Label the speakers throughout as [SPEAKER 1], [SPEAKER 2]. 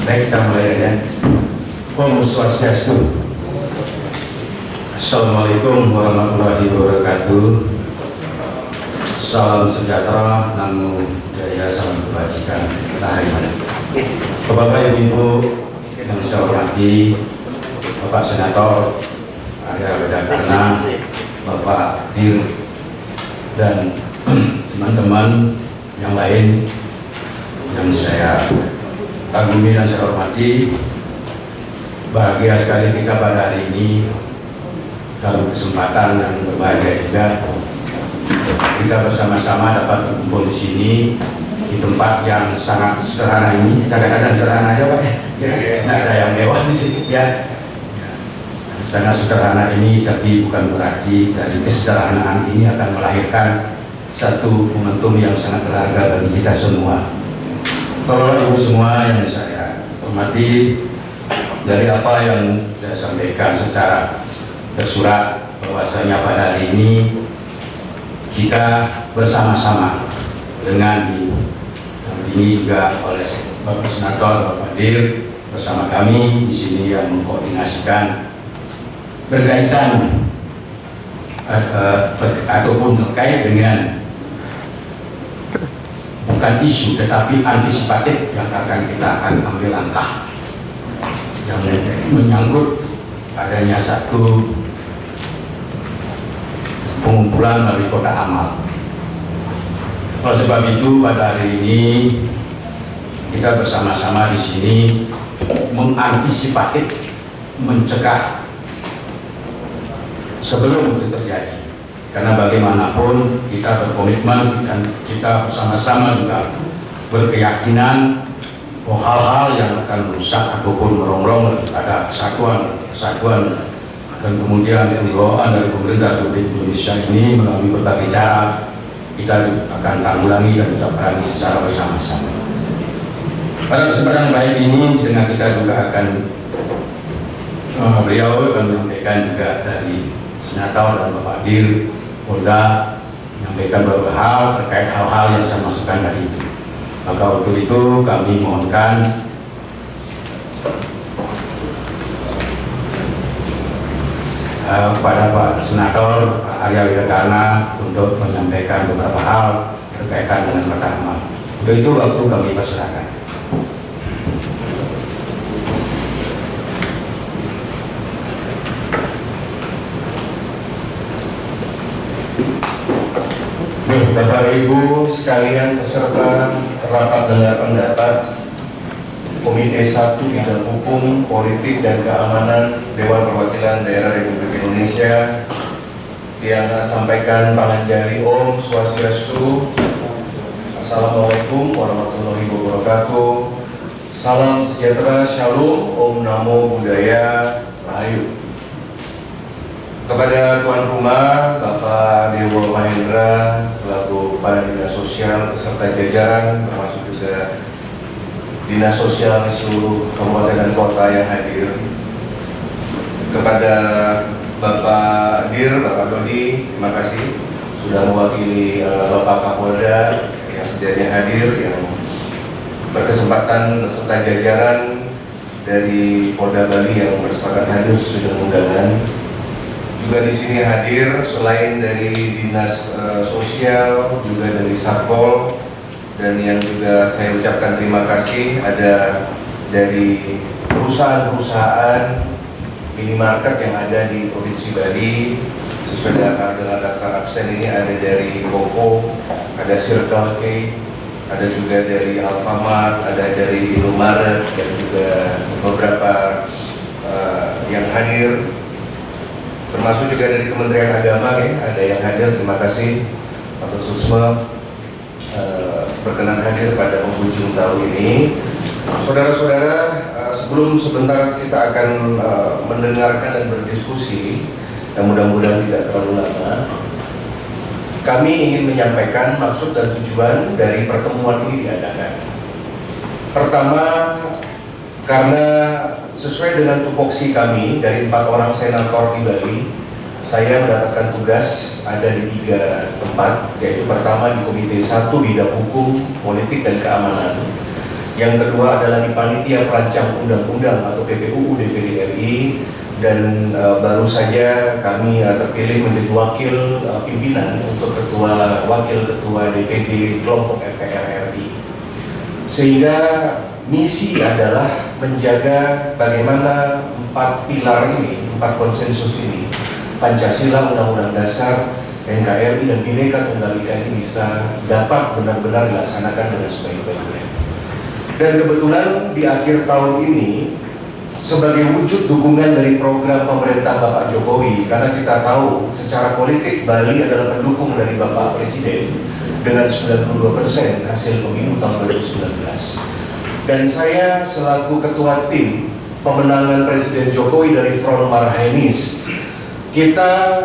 [SPEAKER 1] Baik, kita mulai ya. Om Swastiastu. Assalamualaikum warahmatullahi wabarakatuh. Salam sejahtera, namo buddhaya, salam kebajikan. Bapak Ibu yang saya hormati, Bapak Senator Arya Widakarna, Bapak Dir, dan teman-teman yang lain yang saya kagumi dan saya hormati. Bahagia sekali kita pada hari ini dalam kesempatan yang berbahagia juga kita bersama-sama dapat berkumpul di sini di tempat yang sangat sederhana ini. Kadang-kadang sederhana aja Pak, ya, tidak ada yang mewah di sini ya. Sangat sederhana ini, tapi bukan berarti dari kesederhanaan ini akan melahirkan satu momentum yang sangat berharga bagi kita semua. Bapak Ibu semua yang saya hormati, dari apa yang saya sampaikan secara tersurat bahwasanya pada hari ini kita bersama-sama dengan ini juga oleh Bapak Senator, Bapak Dir, bersama kami di sini yang mengkoordinasikan berkaitan ataupun terkait dengan bukan isu tetapi antisipatif yang kita akan ambil langkah yang menyangkut adanya satu pengumpulan melalui kotak amal. Oleh sebab itu pada hari ini kita bersama-sama di sini mengantisipatif, mencegah sebelum itu terjadi. Karena bagaimanapun kita berkomitmen dan kita bersama-sama juga berkeyakinan bahwa hal-hal yang akan merusak ataupun merongrong daripada kesatuan dan kemudian kewibawaan dari pemerintah Republik Indonesia ini melalui berbagai cara kita akan tanggulangi dan kita perangi secara bersama-sama. Pada kesempatan baik ini dengan kita juga akan beliau akan menyampaikan juga dari Senator dan Bapak Dir Polda menyampaikan beberapa hal terkait hal-hal yang saya maksudkan tadi itu. Maka untuk itu kami mohonkan kepada Pak Senator Pak Arya Widakarna untuk menyampaikan beberapa hal berkaitan dengan kotak amal. Untuk itu waktu kami persilakan.
[SPEAKER 2] Bapak Ibu sekalian peserta rapat dengar pendapat Komite 1 Bidang Hukum, Politik dan Keamanan Dewan Perwakilan Daerah Republik Indonesia yang sampaikan Panganjari Om Swastiastu. Assalamualaikum warahmatullahi wabarakatuh. Salam sejahtera, Shalom, Om Namo Buddhaya, Rahayu. Kepada tuan rumah Bapak Dewo Mahendra selaku Kepala Dinas Sosial beserta jajaran termasuk juga Dinas Sosial seluruh kabupaten dan kota yang hadir. Kepada Bapak Dir, Bapak Dodi, terima kasih sudah mewakili Bapak Kapolda yang sedianya hadir, yang berkesempatan beserta jajaran dari Polda Bali yang bersepakat hadir sesuai undangan. Juga di sini hadir selain dari Dinas Sosial, juga dari Satpol, dan yang juga saya ucapkan terima kasih ada dari perusahaan-perusahaan minimarket yang ada di Provinsi Bali. Sesuai dengan daftar absen ini ada dari Koko, ada Circle K, ada juga dari Alfamart, ada dari Indomaret, dan juga beberapa yang hadir. Termasuk juga dari Kementerian Agama ya, ada yang hadir, terima kasih Pak Susma, berkenan hadir pada penghujung tahun ini. Saudara-saudara, sebelum sebentar kita akan mendengarkan dan berdiskusi, dan mudah-mudahan tidak terlalu lama, kami ingin menyampaikan maksud dan tujuan dari pertemuan ini diadakan. Pertama, karena sesuai dengan tupoksi kami dari 4 orang senator di Bali, saya mendapatkan tugas ada di 3 tempat, yaitu pertama di Komite 1 Bidang Hukum, Politik dan Keamanan. Yang kedua adalah di Panitia Perancang Undang-Undang atau PPUU DPD RI, dan baru saja kami terpilih menjadi wakil pimpinan untuk wakil ketua DPD kelompok MPR RI. Sehingga misi adalah menjaga bagaimana 4 pilar ini, 4 konsensus ini, Pancasila, Undang-Undang Dasar, NKRI dan Bhinneka Tunggal Ika ini bisa dapat benar-benar dilaksanakan dengan sebaik-baiknya. Dan kebetulan di akhir tahun ini, sebagai wujud dukungan dari program pemerintah Bapak Jokowi, karena kita tahu secara politik Bali adalah pendukung dari Bapak Presiden dengan 92% hasil pemilu tahun 2019. Dan saya selaku ketua tim pemenangan Presiden Jokowi dari Front Marhainis, kita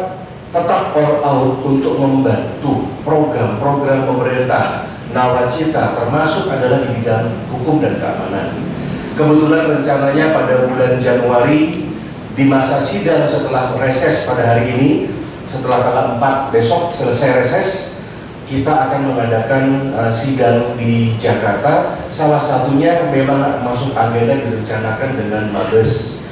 [SPEAKER 2] tetap all out untuk membantu program-program pemerintah nawacita, termasuk adalah di bidang hukum dan keamanan. Kebetulan rencananya pada bulan Januari, di masa sidang setelah reses pada hari ini, setelah tanggal 4 besok selesai reses, kita akan mengadakan sidang di Jakarta. Salah satunya memang masuk agenda direncanakan dengan Mabes.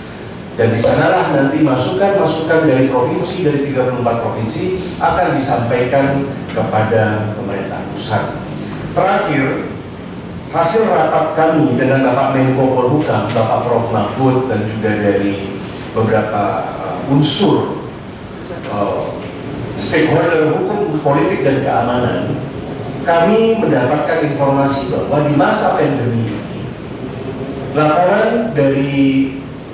[SPEAKER 2] Dan di sanalah nanti masukan-masukan dari provinsi, dari 34 provinsi akan disampaikan kepada pemerintah pusat. Terakhir, hasil rapat kami dengan Bapak Menko Polhukam, Bapak Prof. Mahfud, dan juga dari beberapa unsur stakeholder hukum, politik, dan keamanan, kami mendapatkan informasi bahwa di masa pandemi ini, laporan dari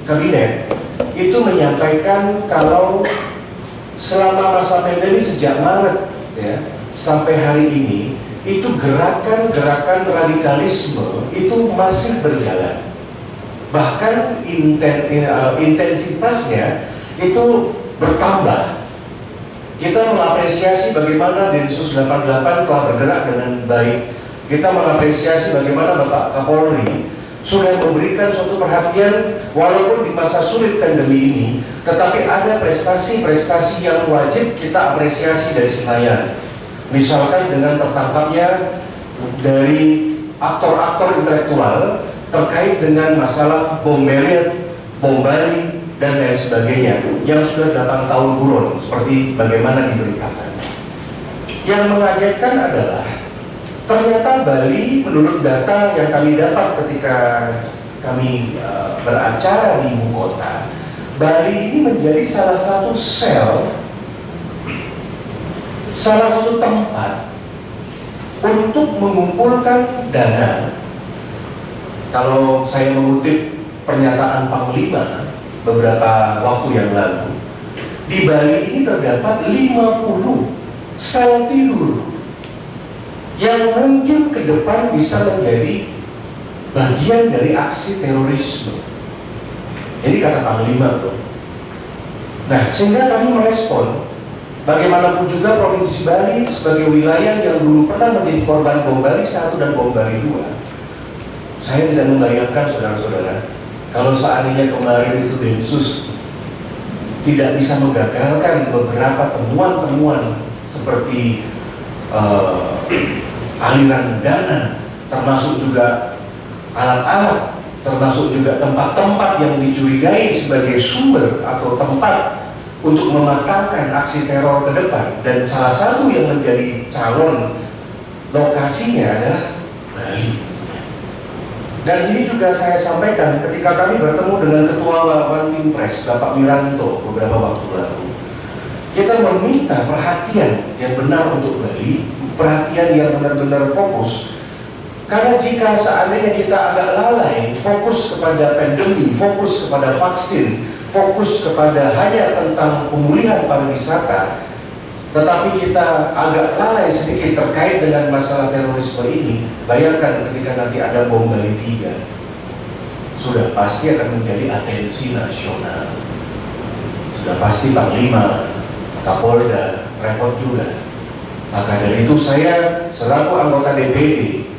[SPEAKER 2] kabinet itu menyampaikan kalau selama masa pandemi sejak Maret sampai hari ini, itu gerakan-gerakan radikalisme itu masih berjalan. Bahkan intensitasnya itu bertambah. Kita mengapresiasi bagaimana Densus 88 telah bergerak dengan baik. Kita mengapresiasi bagaimana Bapak Kapolri sudah memberikan suatu perhatian walaupun di masa sulit pandemi ini, tetapi ada prestasi-prestasi yang wajib kita apresiasi dari Senayan. Misalkan dengan tertangkapnya dari aktor-aktor intelektual terkait dengan masalah bom Meriet, bom Bali, dan lain sebagainya yang sudah 8 tahun buron seperti bagaimana diberitakan. Yang mengagetkan adalah ternyata Bali, menurut data yang kami dapat ketika kami beracara di ibu kota, Bali ini menjadi salah satu tempat untuk mengumpulkan dana. Kalau saya mengutip pernyataan Panglima beberapa waktu yang lalu, di Bali ini terdapat 50 sel tidur yang mungkin ke depan bisa menjadi bagian dari aksi terorisme. Jadi kata Panglima tuh. Nah, sehingga kami merespon, bagaimanapun juga Provinsi Bali sebagai wilayah yang dulu pernah menjadi korban bom Bali 1 dan bom Bali 2. Saya tidak membayangkan, saudara-saudara, kalau seandainya kemarin itu Densus tidak bisa menggagalkan beberapa temuan-temuan seperti aliran dana, termasuk juga alat-alat, termasuk juga tempat-tempat yang dicurigai sebagai sumber atau tempat untuk mematangkan aksi teror ke depan, dan salah satu yang menjadi calon lokasinya adalah Bali. Dan ini juga saya sampaikan ketika kami bertemu dengan Ketua One Team Press, Bapak Wiranto, beberapa waktu lalu. Kita meminta perhatian yang benar untuk Bali, perhatian yang benar-benar fokus. Karena jika seandainya kita agak lalai, fokus kepada pandemi, fokus kepada vaksin, fokus kepada hanya tentang pemulihan pariwisata, tetapi kita agak lalai sedikit terkait dengan masalah terorisme ini. Bayangkan ketika nanti ada bom Bali 3, sudah pasti akan menjadi atensi nasional. Sudah pasti Panglima, Kapolda, repot juga. Maka dari itu saya selaku anggota DPD,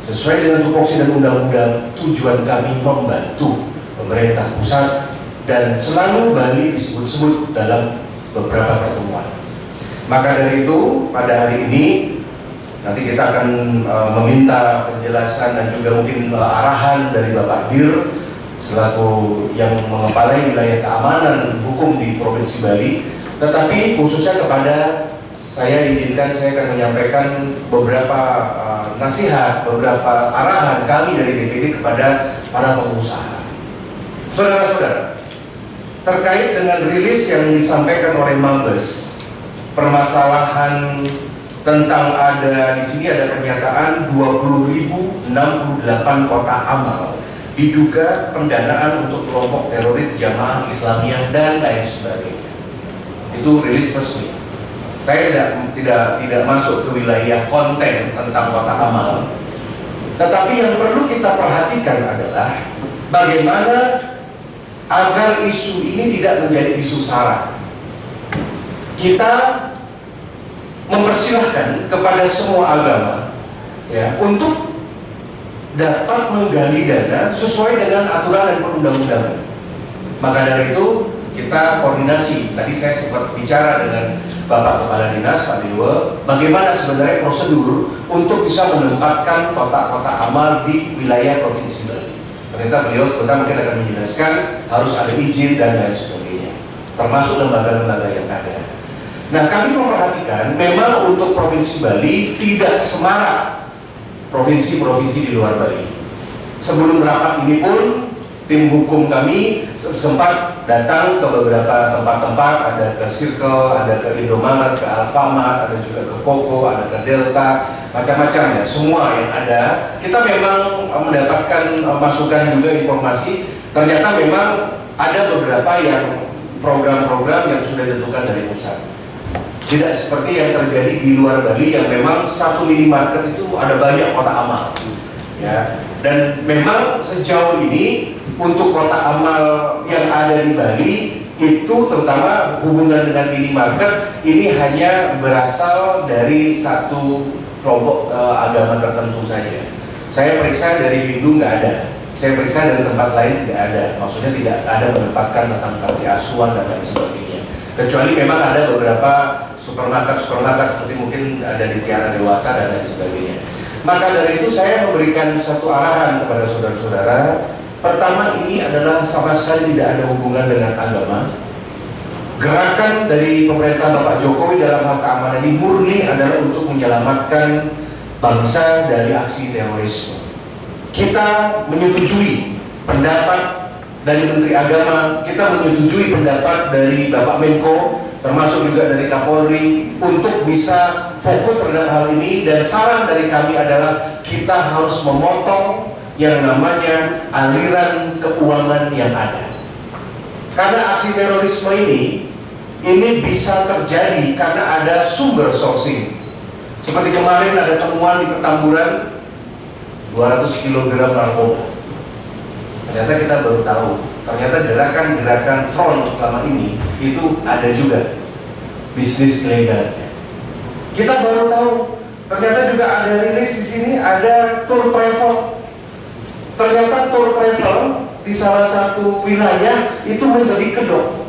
[SPEAKER 2] sesuai dengan tupoksi dan undang-undang, tujuan kami membantu pemerintah pusat dan selalu Bali disebut-sebut dalam beberapa pertemuan. Maka dari itu pada hari ini nanti kita akan meminta penjelasan dan juga mungkin arahan dari Bapak Dir selaku yang mengepalai wilayah keamanan hukum di Provinsi Bali. Tetapi khususnya kepada saya izinkan saya akan menyampaikan beberapa nasihat, beberapa arahan kami dari DPD kepada para pengusaha. Saudara-saudara, terkait dengan rilis yang disampaikan oleh Mabes, permasalahan tentang di sini ada pernyataan 20.068 kotak amal diduga pendanaan untuk kelompok teroris Jamaah Islamiyah dan lain sebagainya. Itu rilis resmi. Saya tidak masuk ke wilayah konten tentang kotak amal. Tetapi yang perlu kita perhatikan adalah bagaimana agar isu ini tidak menjadi isu sara. Kita mempersilahkan kepada semua agama ya untuk dapat menggali dana sesuai dengan aturan dan perundang-undangan. Maka dari itu kita koordinasi. Tadi saya sempat bicara dengan Bapak Kepala Dinas Pak Dewa, bagaimana sebenarnya prosedur untuk bisa menempatkan kotak-kotak amal di wilayah Provinsi Bali. Ternyata beliau sebentar mungkin akan menjelaskan harus ada izin dan lain sebagainya, termasuk lembaga-lembaga yang ada. Nah, kami memperhatikan memang untuk Provinsi Bali tidak semarak provinsi-provinsi di luar Bali. Sebelum rapat ini pun tim hukum kami sempat datang ke beberapa tempat-tempat, ada ke Circle, ada ke Indomaret, ke Alfamart, ada juga ke Koko, ada ke Delta, macam-macam ya, semua yang ada. Kita memang mendapatkan masukan juga informasi, ternyata memang ada beberapa yang program-program yang sudah ditentukan dari pusat. Tidak seperti yang terjadi di luar Bali yang memang satu minimarket itu ada banyak kotak amal ya. Dan memang sejauh ini untuk kotak amal yang ada di Bali itu terutama hubungan dengan minimarket ini hanya berasal dari satu kelompok agama tertentu saja. Saya periksa dari Hindu nggak ada, saya periksa dari tempat lain tidak ada. Maksudnya tidak ada menempatkan tentang panti asuhan dan lain sebagainya. Kecuali memang ada beberapa supermarket seperti mungkin ada di Tiara Dewata dan lain sebagainya. Maka dari itu saya memberikan satu arahan kepada saudara-saudara. Pertama, ini adalah sama sekali tidak ada hubungan dengan agama. Gerakan dari pemerintah Bapak Jokowi dalam hal keamanan ini murni adalah untuk menyelamatkan bangsa dari aksi terorisme. Kita menyetujui pendapat dari Menteri Agama, kita menyetujui pendapat dari Bapak Menko, termasuk juga dari Kapolri untuk bisa fokus terhadap hal ini. Dan saran dari kami adalah kita harus memotong yang namanya aliran keuangan yang ada. Karena aksi terorisme ini bisa terjadi karena ada sumber sourcing. Seperti kemarin ada temuan di Petamburan 200 kg narkoba. Ternyata kita baru tahu, ternyata gerakan-gerakan front selama ini itu ada juga bisnis ilegalnya. Kita baru tahu, ternyata juga ada rilis di sini, ada tour travel. Ternyata tour travel di salah satu wilayah itu menjadi kedok.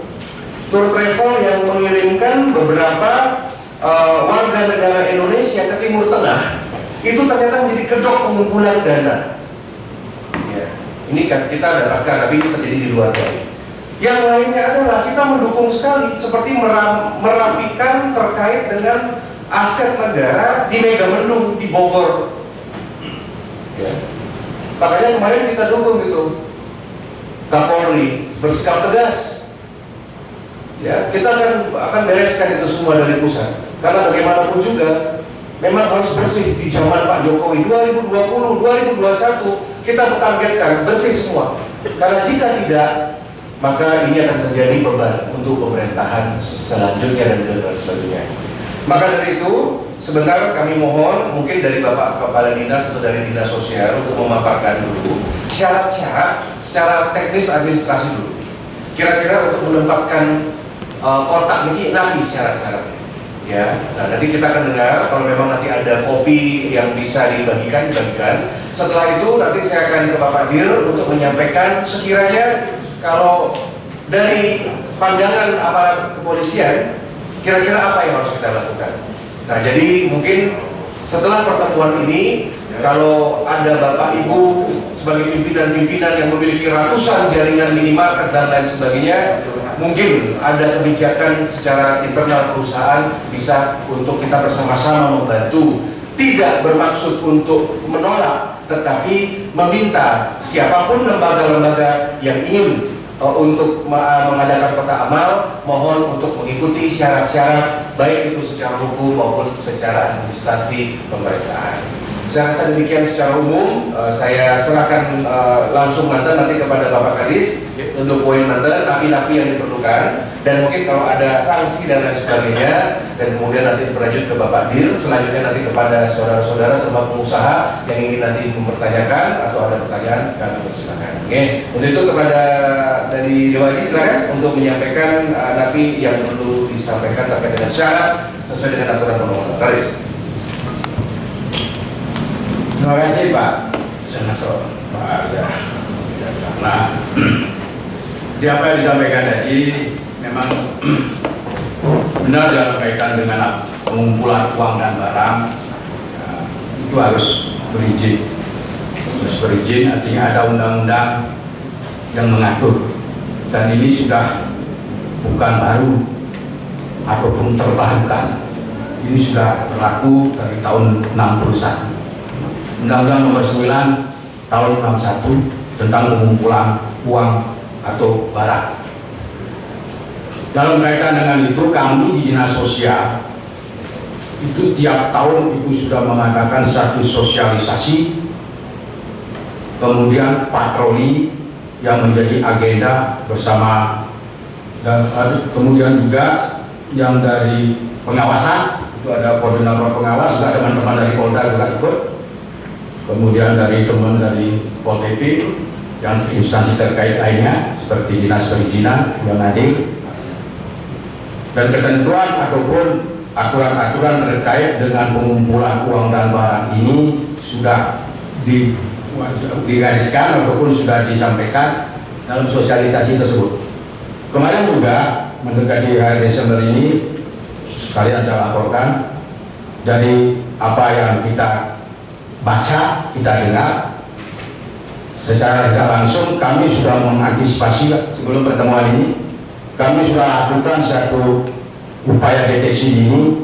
[SPEAKER 2] Tour travel yang mengirimkan beberapa warga negara Indonesia ke Timur Tengah itu ternyata menjadi kedok pengumpulan dana. Ya, ini kan kita dapatkan, tapi itu terjadi di luar Bali. Yang lainnya adalah kita mendukung sekali seperti merapikan terkait dengan aset negara di Megamendung di Bogor. Ya. Makanya kemarin kita dukung gitu, Kapolri bersikap tegas. Ya, kita akan bereskan itu semua dari pusat. Karena bagaimanapun juga, memang harus bersih di zaman Pak Jokowi 2020, 2021 kita mentargetkan bersih semua. Karena jika tidak, maka ini akan menjadi beban untuk pemerintahan selanjutnya dan selanjutnya. Maka dari itu, sebentar kami mohon mungkin dari Bapak Kepala Dinas atau dari Dinas Sosial untuk memaparkan dulu syarat-syarat secara teknis administrasi dulu. Kira-kira untuk menempatkan kotak ini nanti syarat-syaratnya. Ya, nah nanti kita akan dengar kalau memang nanti ada kopi yang bisa dibagikan. Setelah itu nanti saya akan ke Bapak Dir untuk menyampaikan sekiranya kalau dari pandangan aparat kepolisian kira-kira apa yang harus kita lakukan. Nah jadi mungkin setelah pertemuan ini kalau ada Bapak Ibu sebagai pimpinan-pimpinan yang memiliki ratusan jaringan minimarket dan lain sebagainya, mungkin ada kebijakan secara internal perusahaan bisa untuk kita bersama-sama membantu. Tidak bermaksud untuk menolak, tetapi meminta siapapun lembaga-lembaga yang ingin untuk mengadakan kotak amal, mohon untuk mengikuti syarat-syarat baik itu secara hukum maupun secara administrasi pemerintahan. Saya rasa demikian secara umum. Saya serahkan langsung nanti kepada Bapak Kadis untuk poin napi-napi yang diperlukan, dan mungkin kalau ada sanksi dan lain sebagainya, dan kemudian nanti berlanjut ke Bapak Dir, selanjutnya nanti kepada saudara-saudara terutama pengusaha yang ingin nanti mempertanyakan atau ada pertanyaan, kami persilakan. Oke, untuk itu kepada dari Dewa Haji silakan untuk menyampaikan napi yang perlu disampaikan terkait dengan syarat sesuai dengan aturan perundang-undangan. Kadis.
[SPEAKER 1] Terima kasih Pak Senator Pak Arya. Karena di apa yang disampaikan tadi memang benar dalam kaitan dengan pengumpulan uang dan barang, ya, itu harus berizin. Harus berizin artinya ada undang-undang yang mengatur, dan ini sudah bukan baru ataupun terbarukan. Ini sudah berlaku dari tahun 61. Undang-Undang Nomor 9 Tahun 61 tentang pengumpulan uang atau barang. Dalam kaitan dengan itu, kami di Dinas Sosial itu tiap tahun itu sudah mengadakan satu sosialisasi, kemudian patroli yang menjadi agenda bersama, dan kemudian juga yang dari pengawasan itu ada koordinator pengawas, juga teman-teman dari Polda juga ikut. Kemudian dari teman dari Pol PP yang instansi terkait lainnya seperti Dinas Perizinan dan Nadiem, dan ketentuan ataupun aturan-aturan terkait dengan pengumpulan uang dan barang ini sudah digariskan ataupun sudah disampaikan dalam sosialisasi tersebut. Kemarin juga mendekati hari Desember ini, sekalian saya laporkan dari apa yang kita baca, kita dengar secara tidak langsung, kami sudah mengantisipasi sebelum pertemuan ini. Kami sudah lakukan satu upaya deteksi dini.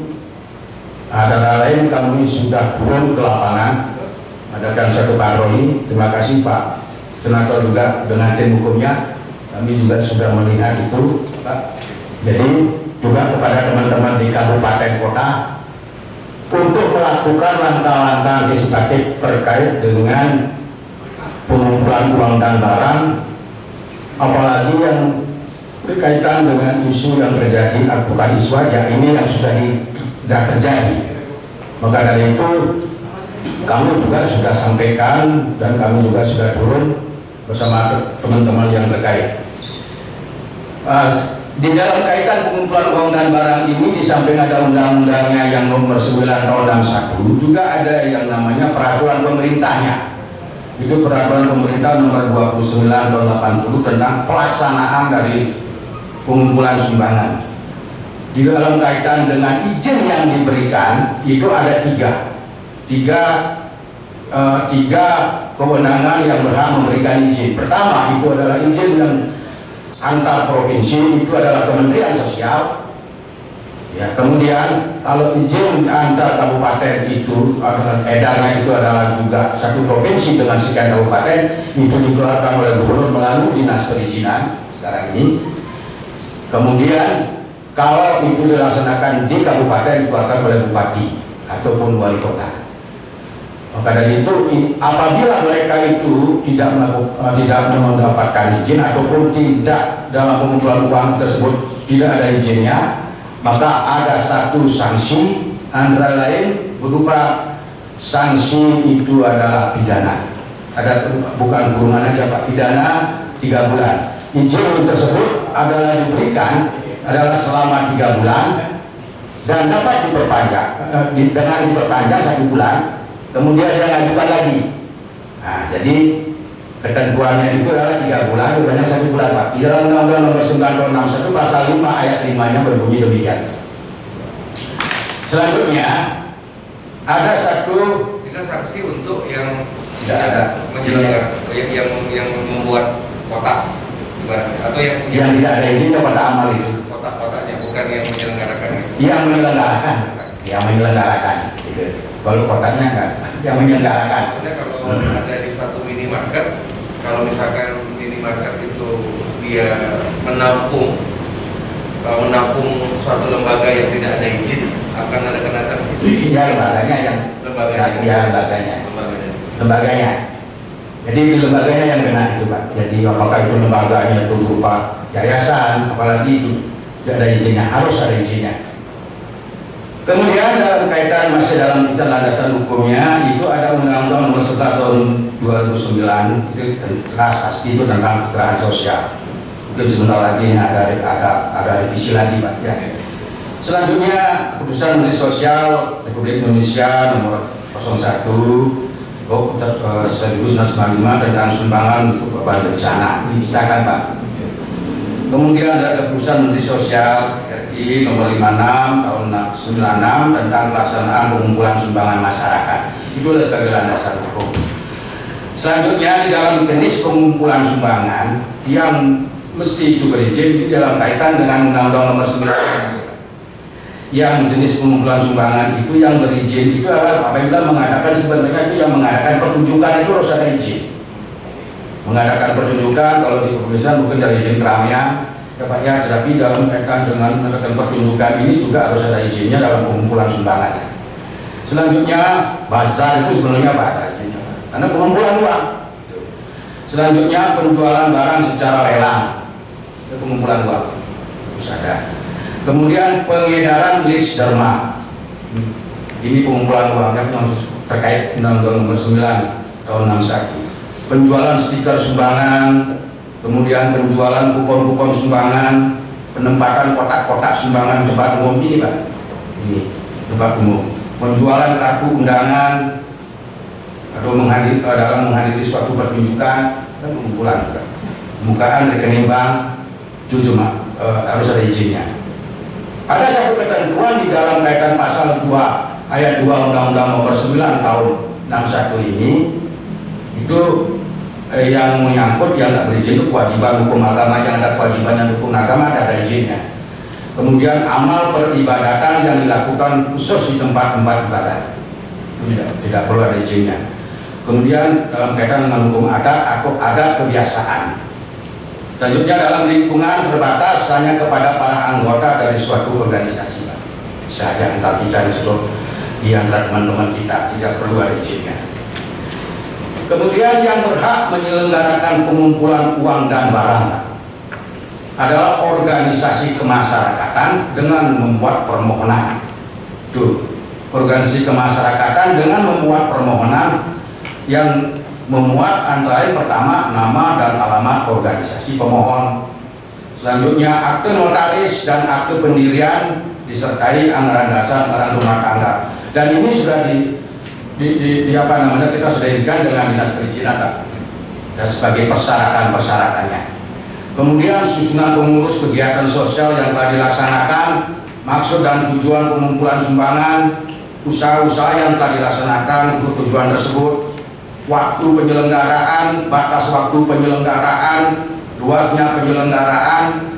[SPEAKER 1] Antara lain kami sudah turun ke lapangan, adakan satu patroli. Terima kasih Pak Senator juga dengan tim hukumnya. Kami juga sudah melihat itu, Pak. Jadi juga kepada teman-teman di kabupaten kota untuk melakukan langkah-langkah antisipatif terkait dengan pengumpulan uang dan barang, apalagi yang berkaitan dengan isu yang terjadi, bukan isu aja, ini yang sudah terjadi. Maka dari itu kami juga sudah sampaikan dan kami juga sudah turun bersama teman-teman yang terkait. Di dalam kaitan pengumpulan uang dan barang ini, di samping ada undang-undangnya yang nomor 9 tahun 61, juga ada yang namanya peraturan pemerintahnya. Itu peraturan pemerintah nomor 29 tahun 80 tentang pelaksanaan dari pengumpulan sumbangan. Di dalam kaitan dengan izin yang diberikan, itu ada tiga kewenangan yang berhak memberikan izin. Pertama, itu adalah izin yang antar provinsi, itu adalah Kementerian Sosial. Ya, kemudian kalau izin antar kabupaten itu edarnya itu adalah juga satu provinsi dengan sekian kabupaten, itu dikeluarkan oleh gubernur melalui Dinas Perizinan sekarang ini. Kemudian kalau itu dilaksanakan di kabupaten, dikeluarkan oleh bupati ataupun wali kota. Maka dari itu, apabila mereka itu tidak mendapatkan izin ataupun tidak dalam pengumpulan uang tersebut tidak ada izinnya, maka ada satu sanksi antara lain berupa sanksi itu adalah pidana. Ada bukan kurungan aja Pak, pidana 3 bulan. Izin tersebut adalah diberikan adalah selama 3 bulan dan dapat diperpanjang dengan diperpanjang 1 bulan, kemudian dia lanjutkan lagi. Nah, jadi ketentuannya itu adalah 3 bulan, diperpanjang 1 bulan Pak. Di dalam Undang-Undang Nomor 9 Tahun 61 Pasal 5 Ayat 5-nya berbunyi demikian. Selanjutnya ada satu
[SPEAKER 2] sanksi untuk yang
[SPEAKER 1] tidak ada
[SPEAKER 2] yang membuat kotak ibaratnya, atau
[SPEAKER 1] yang tidak ada izin kepada amal itu.
[SPEAKER 2] Kotak-kotaknya, bukan yang menyelenggarakan.
[SPEAKER 1] Yang menyelenggarakan. Gitu. Kalau kotaknya enggak, yang menyelenggarakan.
[SPEAKER 2] Maksudnya kalau ada di suatu minimarket, kalau misalkan minimarket itu dia menampung suatu lembaga yang tidak ada izin, akan ada kena sanksi.
[SPEAKER 1] Iya, lembaganya yang lembaganya. Jadi di lembaganya yang kena itu Pak. Jadi apakah itu lembaganya itu berupa yayasan, apalagi itu tidak ada izinnya, harus ada izinnya. Kemudian dalam kaitan masih dalam landasan hukumnya itu ada Undang-Undang Nomor 11 Tahun 2009 itu tentang kesejahteraan sosial. Mungkin sebentar lagi ada revisi lagi Pak ya. Selanjutnya keputusan Menteri Sosial Republik Indonesia Nomor 01 1995 tentang sumbangan untuk korban bencana, ini bisa kan Pak. Kemudian ada keputusan Menteri Sosial RI Nomor 56 Tahun 96 tentang pelaksanaan pengumpulan sumbangan masyarakat. Itu adalah sebagai landasan hukum. Selanjutnya di dalam jenis pengumpulan sumbangan yang mesti itu berizin di dalam kaitan dengan Undang-Undang Nomor 9. Yang jenis pengumpulan sumbangan itu yang berizin itu adalah apabila mengadakan sebenarnya itu yang mengadakan pertunjukan itu harus ada izin. Mengadakan pertunjukan kalau di kepolisian mungkin dari izin keramaian ya Pak ya, tetapi dalam kaitan dengan mengadakan pertunjukan ini juga harus ada izinnya dalam pengumpulan sumbangannya. Selanjutnya bazar itu sebenarnya apa ada izinnya Pak, karena pengumpulan uang. Selanjutnya penjualan barang secara lelang itu pengumpulan uang harus ada. Kemudian pengedaran list derma, ini pengumpulan uangnya terkait Undang-Undang Nomor 9 Tahun 61. Penjualan stiker sumbangan, kemudian penjualan kupon-kupon sumbangan, penempatan kotak-kotak sumbangan di tempat umum ini Pak, ini tempat umum. Penjualan kartu undangan atau dalam menghadiri suatu pertunjukan dan pengumpulan juga. Pembukaan rekening bank itu cuma harus ada izinnya. Ada satu ketentuan di dalam kaitan pasal 2 ayat 2 Undang-Undang Nomor 9 Tahun 61 ini itu yang menyangkut yang tidak berizin itu kewajiban hukum agama, yang ada kewajibannya hukum agama ada izinnya. Kemudian amal peribadatan yang dilakukan khusus di tempat-tempat ibadah itu tidak perlu ada izinnya. Kemudian dalam kaitan dengan hukum adat atau adat kebiasaan. Selanjutnya dalam lingkungan terbatas hanya kepada para anggota dari suatu organisasi Pak. Saja antar kita di antara teman-teman kita tidak perlu ada izinnya. Kemudian yang berhak menyelenggarakan pengumpulan uang dan barang adalah organisasi kemasyarakatan dengan membuat permohonan. Tuh, organisasi kemasyarakatan dengan membuat permohonan yang memuat antara lain pertama nama dan alamat organisasi pemohon. Selanjutnya akte notaris dan akte pendirian disertai anggaran dasar, anggaran rumah tangga. Dan ini sudah kita sudah irikan dengan dinas perizinan Pak, dan sebagai persyaratan-persyaratannya. Kemudian susunan pengurus kegiatan sosial yang telah dilaksanakan, maksud dan tujuan pengumpulan sumbangan, usaha-usaha yang telah dilaksanakan untuk tujuan tersebut, waktu penyelenggaraan, batas waktu penyelenggaraan, luasnya penyelenggaraan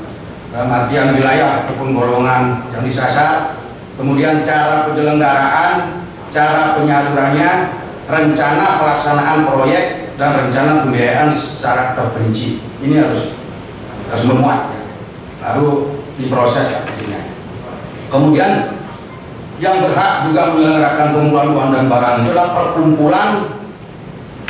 [SPEAKER 1] dalam artian wilayah ataupun golongan yang disasar, kemudian cara penyelenggaraan, cara penyalurannya, rencana pelaksanaan proyek dan rencana pembiayaan secara terperinci. Ini harus memuat, baru diproses artinya. Kemudian yang berhak juga menyelenggarakan pengumpulan uang dan barang adalah perkumpulan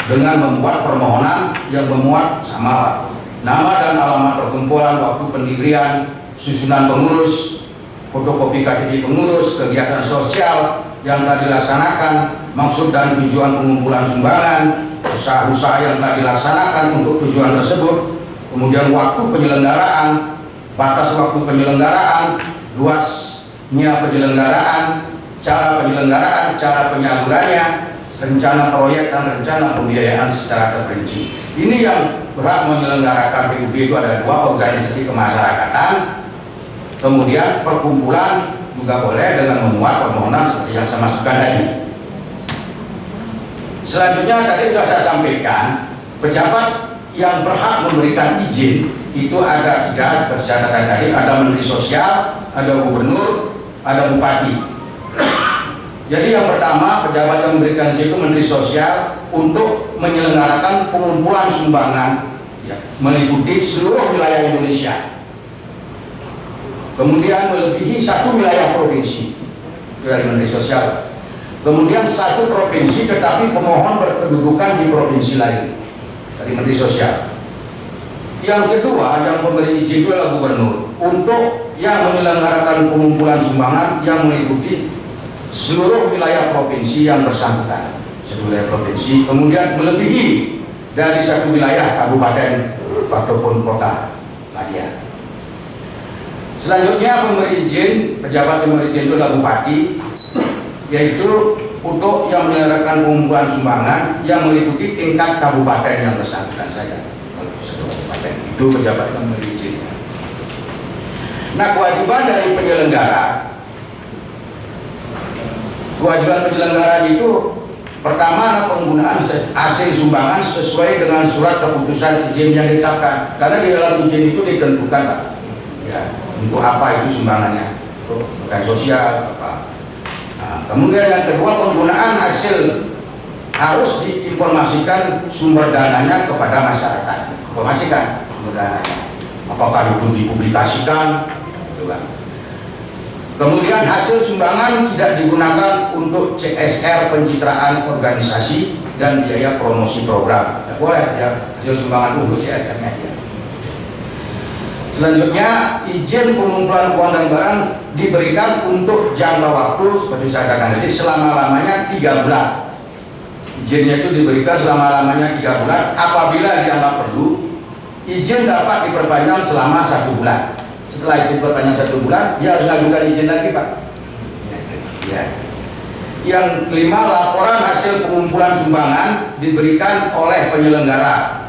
[SPEAKER 1] dengan membuat permohonan yang memuat sama nama dan alamat perkumpulan, waktu pendirian, susunan pengurus, fotokopi KTP pengurus, kegiatan sosial yang telah dilaksanakan, maksud dan tujuan pengumpulan sumbangan, usaha-usaha yang telah dilaksanakan untuk tujuan tersebut, kemudian waktu penyelenggaraan, batas waktu penyelenggaraan, luasnya penyelenggaraan, cara penyelenggaraan, cara penyalurannya, rencana proyek dan rencana pembiayaan secara terperinci. Ini yang berhak menyelenggarakan PUB itu ada 2 organisasi kemasyarakatan, kemudian perkumpulan juga boleh dengan memuat permohonan seperti yang saya masukkan tadi. Selanjutnya tadi sudah saya sampaikan, pejabat yang berhak memberikan izin itu ada 3 seperti saya katakan tadi, ada Menteri Sosial, ada Gubernur, ada Bupati. Jadi yang pertama, pejabat yang memberikan izin itu Menteri Sosial untuk menyelenggarakan pengumpulan sumbangan ya, meliputi seluruh wilayah Indonesia. Kemudian melebihi 1 wilayah provinsi dari Menteri Sosial. Kemudian 1 provinsi tetapi pemohon berkedudukan di provinsi lain dari Menteri Sosial. Yang kedua, yang memberi izin itu adalah Gubernur untuk yang menyelenggarakan pengumpulan sumbangan yang meliputi seluruh wilayah provinsi yang bersangkutan, seluruh wilayah provinsi, kemudian melebihi dari 1 wilayah kabupaten ataupun kota media. Selanjutnya pemberi izin, pejabat yang memberi izin itu adalah Bupati, yaitu untuk yang menyelenggarakan pengumpulan sumbangan yang meliputi tingkat kabupaten yang bersangkutan saja. Kalau satu kabupaten itu pejabat yang memberi izinnya. Nah, kewajiban dari penyelenggara itu pertama penggunaan hasil sumbangan sesuai dengan surat keputusan izin yang ditetapkan. Karena di dalam izin itu ditentukan, Pak, ya, untuk apa itu sumbangannya, untuk bukan sosial apa. Nah, kemudian yang kedua, penggunaan hasil harus diinformasikan sumber dananya kepada masyarakat. Informasikan sumber dananya. Apakah itu dipublikasikan, gitu kan. Kemudian hasil sumbangan tidak digunakan untuk CSR pencitraan organisasi dan biaya promosi program. Tidak boleh ya hasil sumbangan untuk CSR-nya. Ya. Selanjutnya, izin pengumpulan uang dan barang diberikan untuk jangka waktu seperti saya katakan tadi selama-lamanya 3 bulan. Izinnya itu diberikan selama-lamanya 3 bulan. Apabila dianggap perlu, izin dapat diperpanjang selama 1 bulan. Setelah itu perpanjang 1 bulan, dia harus mengajukan izin lagi, Pak. Ya. Yang kelima, laporan hasil pengumpulan sumbangan diberikan oleh penyelenggara.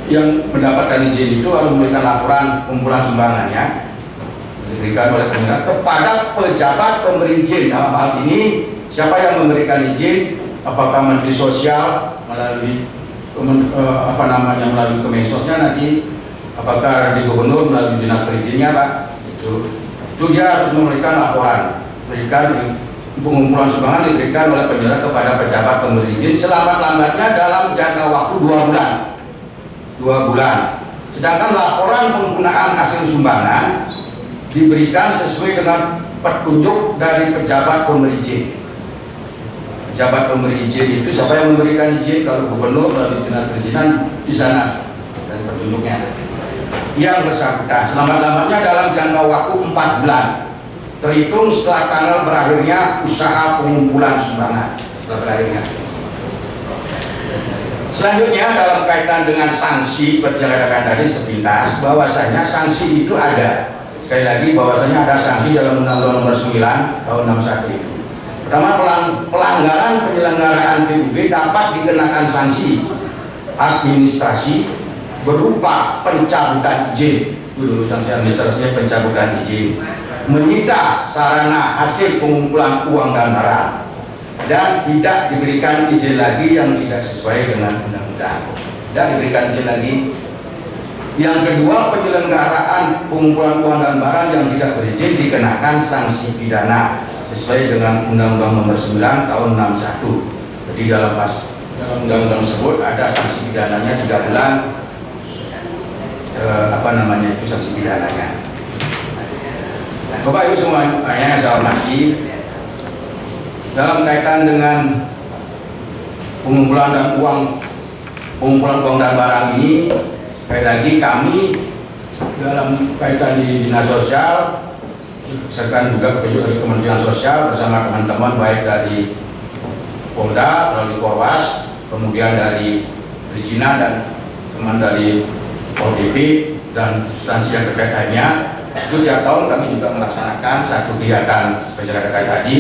[SPEAKER 1] Yang mendapatkan izin itu harus memberikan laporan pengumpulan sumbangannya diberikan oleh penyelenggara kepada pejabat pemberi izin. Dalam hal ini, siapa yang memberikan izin? Apakah Menteri Sosial melalui melalui Kemensosnya nanti? Apakah di Gubernur melalui dinas perizinnya, Pak? Itu dia harus memberikan laporan, berikan pengumpulan sumbangan diberikan oleh penyelenggara kepada pejabat pemberi izin selambat-lambatnya dalam jangka waktu 2 bulan. 2 bulan. Sedangkan laporan penggunaan hasil sumbangan diberikan sesuai dengan petunjuk dari pejabat pemberi izin. Pejabat pemberi izin itu siapa yang memberikan izin? Kalau Gubernur melalui dinas perizinan di sana dan petunjuknya. Yang bersangkutan selama-lamanya dalam jangka waktu 4 bulan terhitung setelah tanggal berakhirnya usaha pengumpulan sumbangan, setelah berakhirnya. Selanjutnya dalam kaitan dengan sanksi seperti yang katakan tadi sepintas, bahwasanya sanksi itu ada. Sekali lagi bahwasanya ada sanksi dalam Undang-Undang Nomor 9 tahun 61 itu. Pertama, pelanggaran penyelenggaraan PUB dapat dikenakan sanksi administrasi berupa pencabutan izin. Itu dulu sanksi administrasinya pencabutan izin, menyita sarana hasil pengumpulan uang dan barang, dan tidak diberikan izin lagi yang tidak sesuai dengan undang-undang. Tidak diberikan izin lagi. Yang kedua, penyelenggaraan pengumpulan uang dan barang yang tidak berizin dikenakan sanksi pidana sesuai dengan Undang-Undang Nomor 9 tahun 61. Jadi dalam undang-undang tersebut ada sanksi pidananya 3 bulan. Itu sanksi pidananya. Bapak Ibu semuanya yang saya hormati, dalam kaitan dengan pengumpulan uang dan barang ini, sekali lagi kami dalam kaitan di dinas sosial berdasarkan juga petunjuk dari Kementerian Sosial bersama teman-teman baik dari Polda, melalui Polwas, kemudian dari Perizinan dan teman dari ODP dan instansi yang terkait lainnya. Itu tiap tahun kami juga melaksanakan satu kegiatan seperti yang terkait tadi,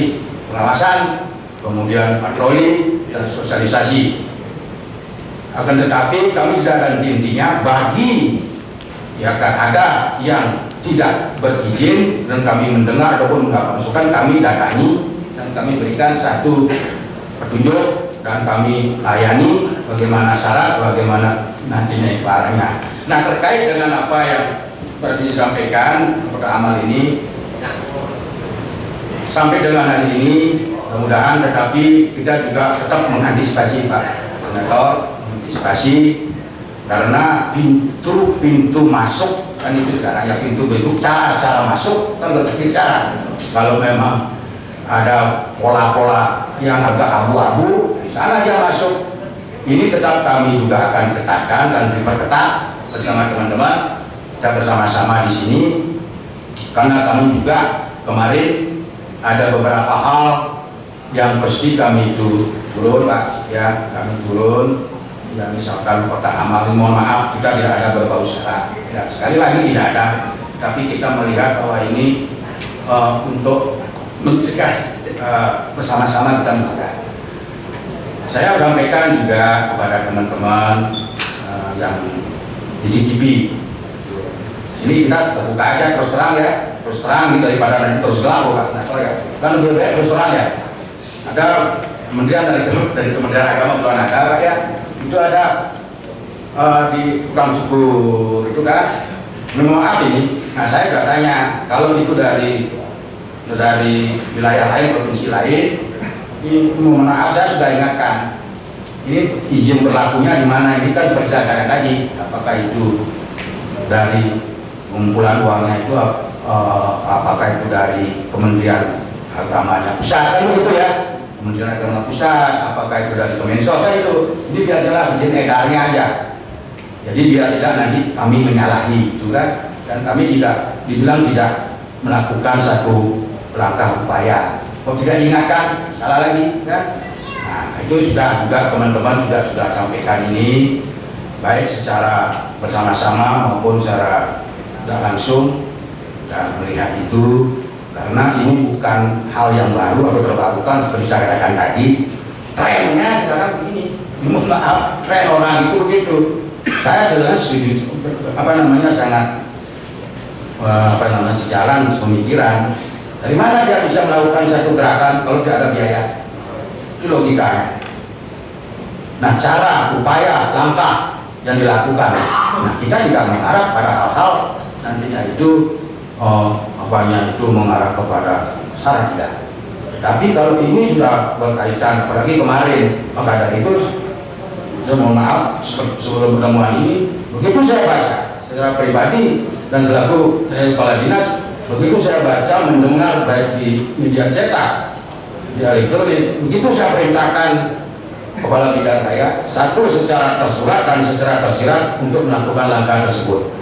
[SPEAKER 1] pengawasan, kemudian patroli dan sosialisasi. Akan tetapi kami tidak ada intinya bagi ya kan ada yang tidak berizin dan kami mendengar ataupun mendapat masukan, kami datangi dan kami berikan satu petunjuk dan kami layani bagaimana syarat, bagaimana nantinya barangnya. Nah, terkait dengan apa yang seperti disampaikan pada amal ini, sampai dengan hari ini mudah-mudahan, tetapi kita juga tetap mengantisipasi Pak Senator, mengantisipasi karena pintu masuk kan itu sekarang ya, pintu cara masuk kan berbagai cara. Kalau memang ada pola-pola yang agak abu-abu, di sana dia masuk. Ini tetap kami juga akan ketatkan dan diperketat bersama teman-teman. Kita bersama-sama di sini karena kami juga kemarin ada beberapa hal yang pasti kami itu turun Pak ya, kami turun ya, misalkan Kota Amal, mohon maaf kita tidak ada berbau sara ya, sekali lagi tidak ada, tapi kita melihat bahwa ini untuk mencegah bersama-sama kita mencegah. Saya sampaikan juga kepada teman-teman yang di GTB. Ini kita terbuka aja terus terang ya, terus terang ini daripada nanti terus gelap Pak Senator ya. Kan lebih baik terus terang ya. Ada kementerian dari Kementerian Agama Bulan Negara ya, itu ada di tukang syukur itu kan. Memang apa ini? Nah saya juga tanya, kalau itu dari wilayah lain, provinsi lain, ini mohon maaf saya sudah ingatkan. Ini izin berlakunya di mana? Ini kan seperti saya katakan tadi, apakah itu dari pengumpulan uangnya itu apakah itu dari Kementerian Agamanya pusat kan begitu ya, Kementerian Agama pusat, apakah itu dari Kemensos itu. Ini biar jelas izin edarnya aja, jadi biar tidak nanti kami menyalahi itu kan, dan kami tidak dibilang tidak melakukan satu langkah upaya. Kalau tidak diingatkan salah lagi kan. Nah itu sudah juga teman-teman sudah sampaikan ini baik secara bersama-sama maupun secara tidak langsung, dan melihat itu karena ini bukan hal yang baru atau terbarukan seperti saya katakan tadi. Trennya sekarang begini, mohon maaf, tren orang itu begitu. Saya jelas setuju, sangat sejalan pemikiran. Dari mana dia bisa melakukan satu gerakan kalau tidak ada biaya? Itu logikanya. Nah, cara, upaya, langkah yang dilakukan. Nah, kita tidak mengarah pada hal-hal nantinya itu itu mengarah kepada syarat tidak. Tapi kalau ini sudah berkaitan, apalagi kemarin, maka dari itu saya mohon maaf sebelum pertemuan ini, begitu saya baca secara pribadi dan selaku saya kepala dinas, begitu saya baca mendengar baik di media cetak, di elektronik, begitu saya perintahkan kepala bidang saya satu secara tersurat dan secara tersirat untuk melakukan langkah tersebut.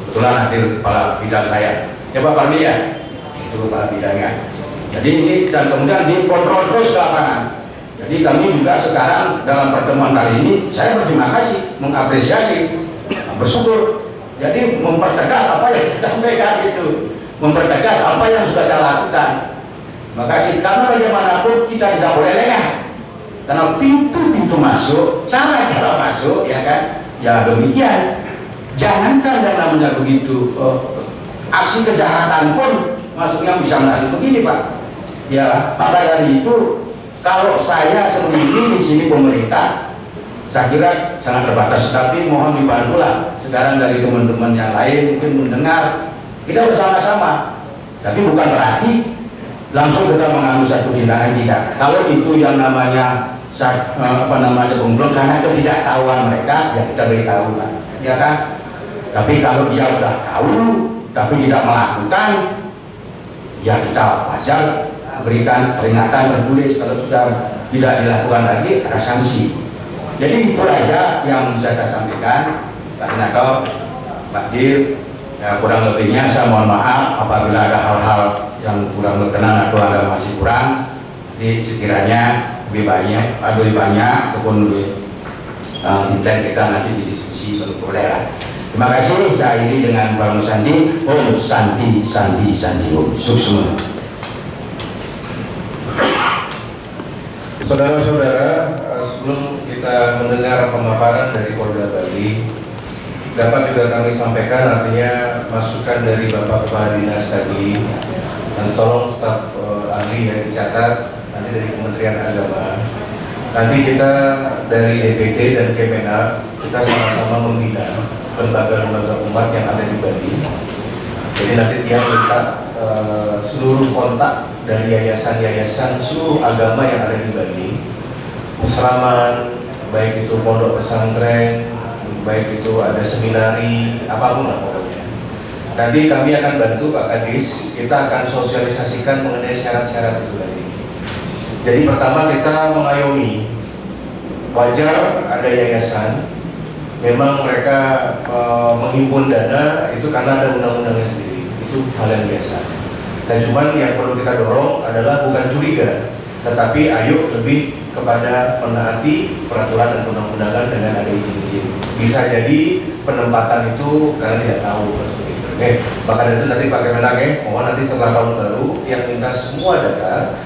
[SPEAKER 1] Kebetulan hadir kepala bidang saya, ya Pak Parmi ya, itu kepala bidangnya. Jadi ini dan kemudian dikontrol terus ke lapangan. Jadi kami juga sekarang dalam pertemuan kali ini saya berterima kasih, mengapresiasi, bersyukur. Jadi mempertegas apa yang saya sampaikan itu, mempertegas apa yang sudah saya lakukan. Makasih, karena bagaimanapun kita tidak boleh lengah. Karena pintu-pintu masuk, cara-cara masuk, ya kan, ya demikian. Jangankan yang namanya begitu, aksi kejahatan pun masuknya bisa melalui begini Pak. Ya, maka dari itu kalau saya sendiri di sini pemerintah, saya kira sangat terbatas. Tapi mohon dibantulah sekarang dari teman-teman yang lain mungkin mendengar kita bersama-sama. Tapi bukan berarti langsung kita mengambil satu tindakan tidak. Kalau itu yang namanya pengumpulan karena ketidaktahuan mereka, ya kita beritahu Pak, ya kan. Tapi kalau dia sudah tahu tapi tidak melakukan, ya kita wajar berikan peringatan tertulis. Kalau sudah tidak dilakukan lagi ada sanksi. Jadi itu aja yang bisa saya sampaikan Pak Senator, Pak Dir, Ya, kurang lebihnya saya mohon maaf apabila ada hal-hal yang kurang berkenan atau ada masih kurang. Jadi sekiranya lebih banyak ataupun lebih intent kita nanti didiskusi boleh lah. Terima kasih. Saya ini dengan Bang Sandi. Om Sandi Sandi Sandi Om. Sukses.
[SPEAKER 2] Saudara-saudara, sebelum kita mendengar pemaparan dari Polda Bali, dapat juga kami sampaikan artinya masukan dari Bapak Kepala Dinas tadi, dan tolong staf ahli yang dicatat nanti dari Kementerian Agama. Nanti kita dari DPD dan Kemenak kita sama-sama membina lembaga-lembaga umat yang ada di Bali. Jadi nanti dia minta seluruh kontak dari yayasan-yayasan seluruh agama yang ada di Bali, Selamat, baik itu pondok pesantren, baik itu ada seminari, apapun lah pokoknya. Nanti kami akan bantu Pak Kadis, kita akan sosialisasikan mengenai syarat-syarat itu tadi. Jadi pertama kita mengayomi, wajar ada yayasan, memang mereka menghimpun dana itu karena ada undang-undangnya sendiri, itu hal yang biasa. Dan cuman yang perlu kita dorong adalah bukan curiga, tetapi ayo lebih kepada menaati peraturan dan undang-undangan dengan ada izin-izin. Bisa jadi penempatan itu karena tidak tahu seperti itu. Maka dari itu nanti Pak Kemenak, mohon nanti setelah tahun baru yang minta semua data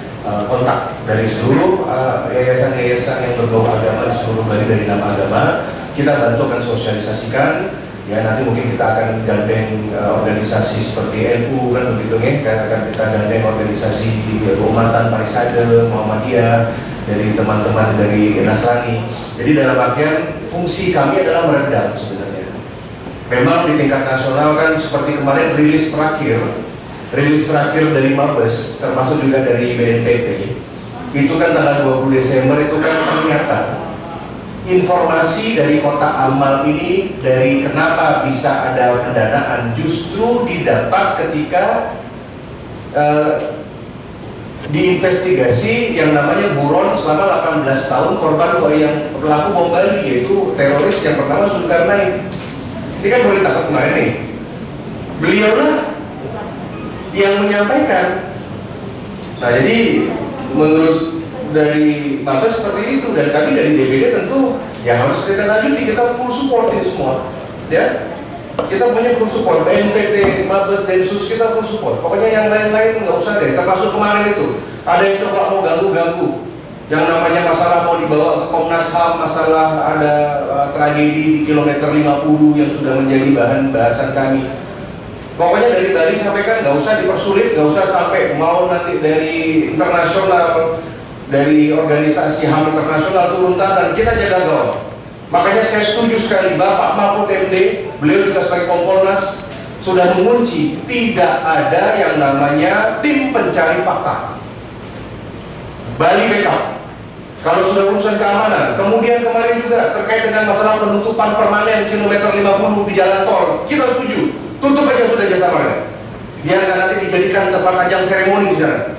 [SPEAKER 2] kontak dari seluruh yayasan-yayasan yang berbau agama di seluruh Bali dari 6 agama, kita bantu akan sosialisasikan. Ya nanti mungkin kita akan gandeng organisasi seperti NU kan begitu akan kita gandeng organisasi keumatan Parisade, Muhammadiyah, dari teman-teman dari Nasrani. Jadi dalam artian fungsi kami adalah meredam sebenarnya. Memang di tingkat nasional kan seperti kemarin rilis terakhir dari Mabes termasuk juga dari BNPT itu kan tanggal 20 Desember itu kan ternyata informasi dari kotak amal ini dari kenapa bisa ada pendanaan justru didapat ketika diinvestigasi yang namanya buron selama 18 tahun korban yang pelaku bom Bali, yaitu teroris yang pertama Zulkarnain. Ini kan berita kemarin nih, beliaulah yang menyampaikan. Nah jadi menurut dari Mabes seperti itu, dan kami dari DPD tentu ya harus kita lanjuti, kita full support ini semua ya. Kita punya full support, BNPT, Mabes, Densus, kita full support. Pokoknya yang lain-lain nggak usah deh, termasuk kemarin itu ada yang coba mau ganggu-ganggu yang namanya masalah mau dibawa ke Komnas HAM, masalah ada tragedi di kilometer 50 yang sudah menjadi bahan bahasan kami. Pokoknya dari Bali sampaikan nggak usah dipersulit, nggak usah sampai mau nanti dari internasional, dari organisasi HAM internasional turun tangan, kita jaga gawang. Makanya saya setuju sekali Bapak Mahfud MD, beliau juga sebagai Kompolnas sudah mengunci tidak ada yang namanya tim pencari fakta. Bali backup. Kalau sudah urusan keamanan, kemudian kemarin juga terkait dengan masalah penutupan permanen kilometer 50 di jalan tol, kita setuju. Tutup aja sudah jasa marga. Biar nggak nanti dijadikan tempat ajang seremoni di sana.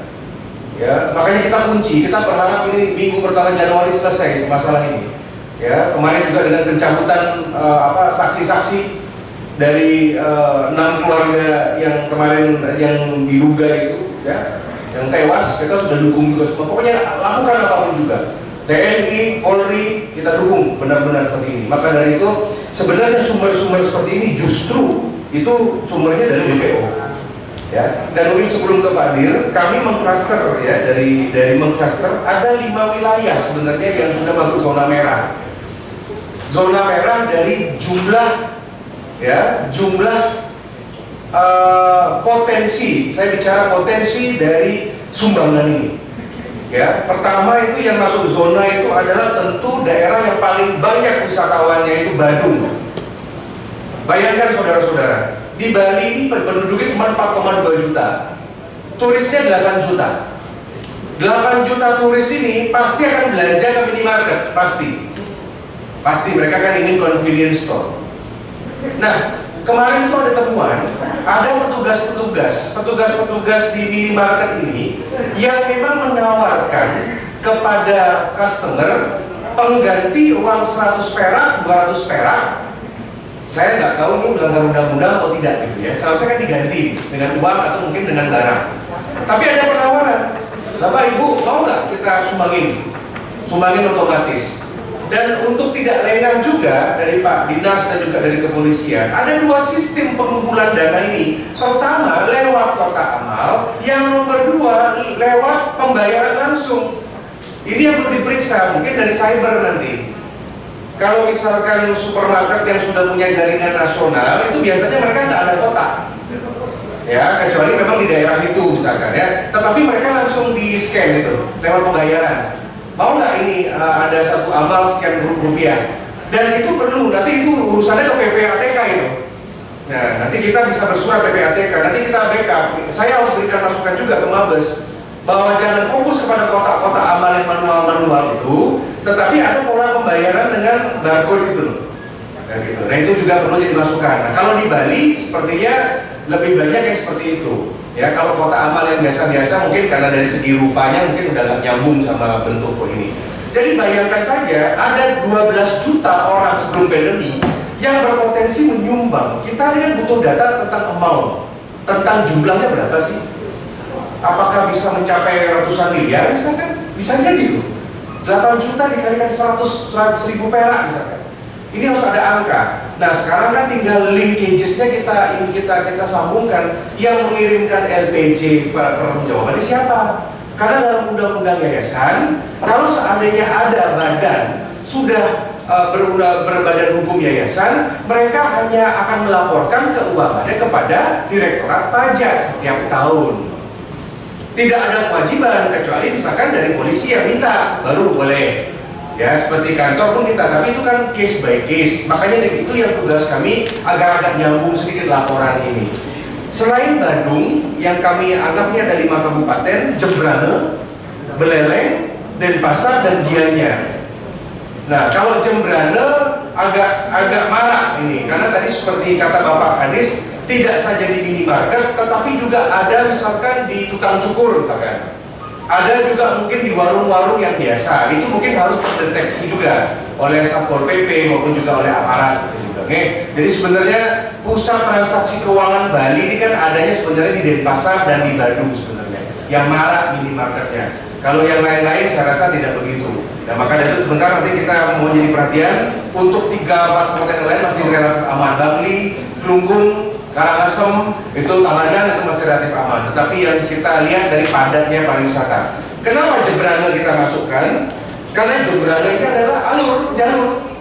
[SPEAKER 2] Ya, makanya kita kunci. Kita berharap ini minggu pertama Januari selesai masalah ini. Ya, kemarin juga dengan pencabutan saksi-saksi dari 6 keluarga yang kemarin yang diduga itu, ya, yang tewas, kita sudah dukung juga semua. Pokoknya lakukan apapun juga. TNI, Polri, kita dukung benar-benar seperti ini. Maka dari itu sebenarnya sumber-sumber seperti ini justru itu sumbernya dari DPO. Ya, dan mungkin sebelum ke Pak Dir, kami mengcluster ya dari mengcluster ada 5 wilayah sebenarnya yang sudah masuk zona merah. Zona merah dari jumlah potensi, saya bicara potensi dari sumbangan ini. Ya, pertama itu yang masuk zona itu adalah tentu daerah yang paling banyak wisatawannya itu Badung. Bayangkan saudara-saudara, di Bali ini penduduknya cuma 4,2 juta, turisnya 8 juta. 8 juta turis ini pasti akan belanja ke minimarket, pasti mereka kan ingin convenience store. Nah, kemarin itu ada temuan, ada petugas di minimarket ini yang memang menawarkan kepada customer pengganti uang 100 perak, 200 perak Saya nggak tahu ini melanggar undang-undang atau tidak gitu ya. Seharusnya kan diganti dengan uang atau mungkin dengan barang. Tapi ada penawaran, Bapak Ibu mau nggak kita sumbangin otomatis. Dan untuk tidak lengah juga dari Pak Dinas dan juga dari kepolisian, ada dua sistem pengumpulan dana ini. Pertama lewat kotak amal, yang nomor dua lewat pembayaran langsung. Ini yang perlu diperiksa, mungkin dari cyber nanti. Kalau misalkan supermarket yang sudah punya jaringan nasional, itu biasanya mereka nggak ada kotak. Ya, kecuali memang di daerah itu misalkan ya. Tetapi mereka langsung di scan itu lewat pembayaran. Mau nggak ini ada satu amal sekian rupiah? Dan itu perlu, nanti itu urusannya ke PPATK itu. Nah, nanti kita bisa bersurat PPATK, nanti kita backup. Saya harus berikan masukan juga ke Mabes bahwa jangan fokus kepada kotak-kotak amal yang manual-manual itu, tetapi ada pola pembayaran dengan barcode gitu loh. Nah, itu juga perlu jadi masukan. Nah, kalau di Bali sepertinya lebih banyak yang seperti itu. Ya, kalau kotak amal yang biasa-biasa mungkin karena dari segi rupanya mungkin udah gak nyambung sama bentuk ini. Jadi bayangkan saja ada 12 juta orang sebelum pandemi yang berpotensi menyumbang. Kita ini kan butuh data tentang amount, tentang jumlahnya berapa sih? Apakah bisa mencapai ratusan miliar misalkan? Bisa jadi loh. 8 juta dikalikan 100 ribu perak misalkan. Ini harus ada angka. Nah, sekarang kan tinggal linkages-nya kita sambungkan. Yang mengirimkan LPJ pertanggungjawabannya siapa? Karena dalam undang-undang yayasan, kalau seandainya ada badan sudah berbadan hukum yayasan, mereka hanya akan melaporkan keuangannya kepada Direktorat Pajak setiap tahun. Tidak ada kewajiban kecuali misalkan dari polisi yang minta, baru boleh. Ya, seperti kantor pun kita, tapi itu kan case by case. Makanya itu yang tugas kami agar agak nyambung sedikit laporan ini. Selain Bandung, yang kami anggapnya ada 5 kabupaten, Jembrane, Beleleng, Denpasar, dan Gianyar. Nah, kalau Jembrane agak marak ini, karena tadi seperti kata Bapak Kadis, tidak saja di minimarket, tetapi juga ada misalkan di tukang cukur misalkan. Ada juga mungkin di warung-warung yang biasa, itu mungkin harus terdeteksi juga oleh Satpol PP maupun juga oleh aparat juga. Jadi sebenarnya pusat transaksi keuangan Bali ini kan adanya sebenarnya di Denpasar dan di Bandung sebenarnya, yang marak minimarketnya. Kalau yang lain-lain saya rasa tidak begitu. Nah, maka dari itu sebentar nanti kita mau jadi perhatian untuk 3-4 kabupaten lain masih relatif aman. Bangli, Klungkung, Karangasem, itu Tabanan itu masih relatif aman. Tetapi yang kita lihat dari padatnya pariwisata. Kenapa Jembrane kita masukkan? Karena Jembrane ini adalah jalur.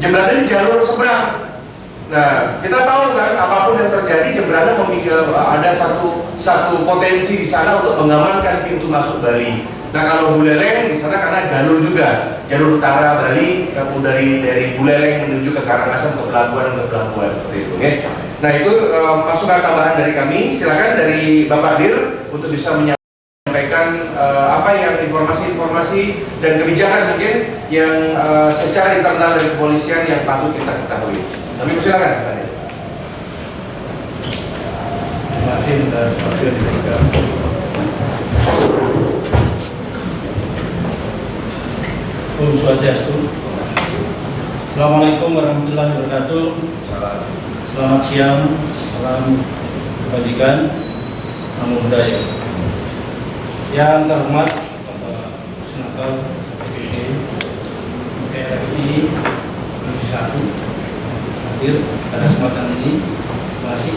[SPEAKER 2] Jembrane ini jalur seberang. Nah, kita tahu kan apapun yang terjadi, Jembrane ada satu potensi di sana untuk mengamankan pintu masuk Bali. Nah, kalau Buleleng di sana karena jalur juga, jalur utara Bali, dari Buleleng menuju ke Karangasem ke pelabuhan seperti itu. Nah, itu masukan tambahan dari kami. Silakan dari Bapak Dir untuk bisa menyampaikan apa yang informasi-informasi dan kebijakan mungkin yang secara internal dari kepolisian yang patut kita ketahui. Kami silakan.
[SPEAKER 3] Terima kasih atas waktu yang diberikan. Om Swastiastu. Assalamualaikum warahmatullahi wabarakatuh. Selamat siang, salam kebajikan, namo buddhaya. Yang terhormat Bapak Senakal DPD RRI Komisi 1 hadir pada kesempatan ini. Terima kasih.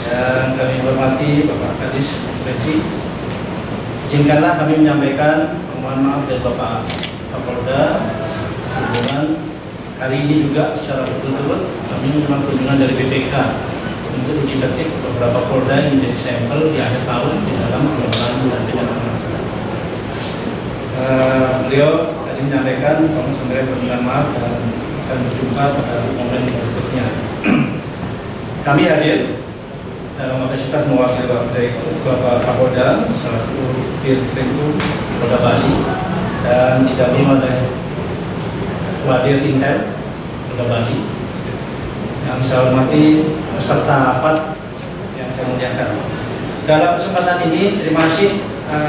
[SPEAKER 3] Dan kami hormati Bapak Kadis Inspeksi. Izinkanlah kami menyampaikan permohonan maaf dari Bapak Kapolda sehubungan hari ini juga secara berturut-turut kami menerima kunjungan dari BPK untuk uji tertib beberapa polda yang menjadi sampel di akhir tahun di dalam pengembangan dan penanganan. Beliau tadi menyampaikan kami sebenarnya permintaan maaf dan akan berjumpa pada momen berikutnya. Kami hadir dalam kapasitas mewakili Bapak Kapolda selaku Dirkrimum Polda Bali dan didampingi oleh Wadir Intel Polda Bali yang saya hormati peserta rapat yang saya muliakan. Dalam kesempatan ini terima kasih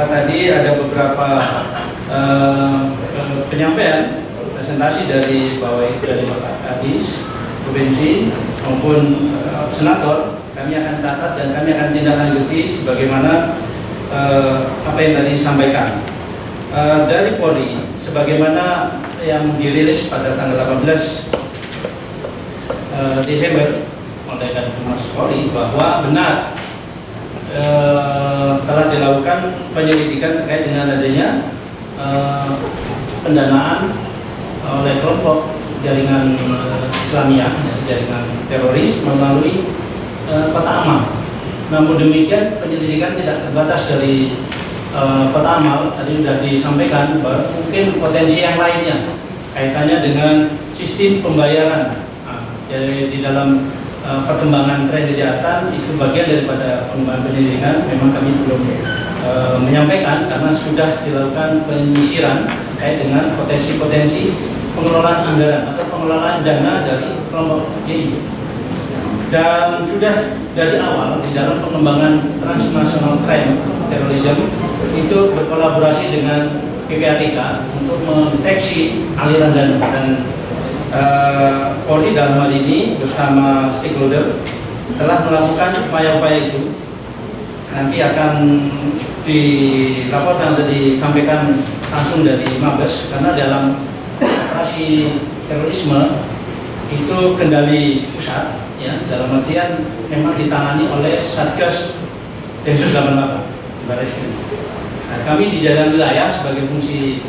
[SPEAKER 3] tadi ada beberapa penyampaian presentasi dari Bapak Kadis provinsi maupun senator, kami akan catat dan kami akan tindak lanjuti sebagaimana apa yang tadi disampaikan. Dari Polri, sebagaimana yang dirilis pada tanggal 18 Desember oleh Humas Polri, bahwa benar telah dilakukan penyelidikan terkait dengan adanya pendanaan oleh kelompok jaringan Islamiyah, jaringan teroris melalui Kota Amal. Namun demikian, penyelidikan tidak terbatas dari Kota Amal. Tadi sudah disampaikan bahwa mungkin potensi yang lainnya kaitannya dengan sistem pembayaran. Jadi di dalam perkembangan tren kejahatan itu bagian daripada pengembangan penyelidikan. Memang kami belum menyampaikan karena sudah dilakukan penyisiran terkait dengan potensi-potensi pengelolaan anggaran atau pengelolaan dana dari kelompok JI. Dan sudah dari awal di dalam pengembangan transnational crime terrorism itu berkolaborasi dengan PPATK untuk mendeteksi aliran dana, dan Polri dalam hal ini bersama stakeholder telah melakukan upaya-upaya itu. Nanti akan dilaporkan atau disampaikan langsung dari Mabes, karena dalam operasi terorisme itu kendali pusat, ya, dalam artian memang ditangani oleh Satgas Densus 88 di Barreskrim. Nah, kami di jalan wilayah sebagai fungsi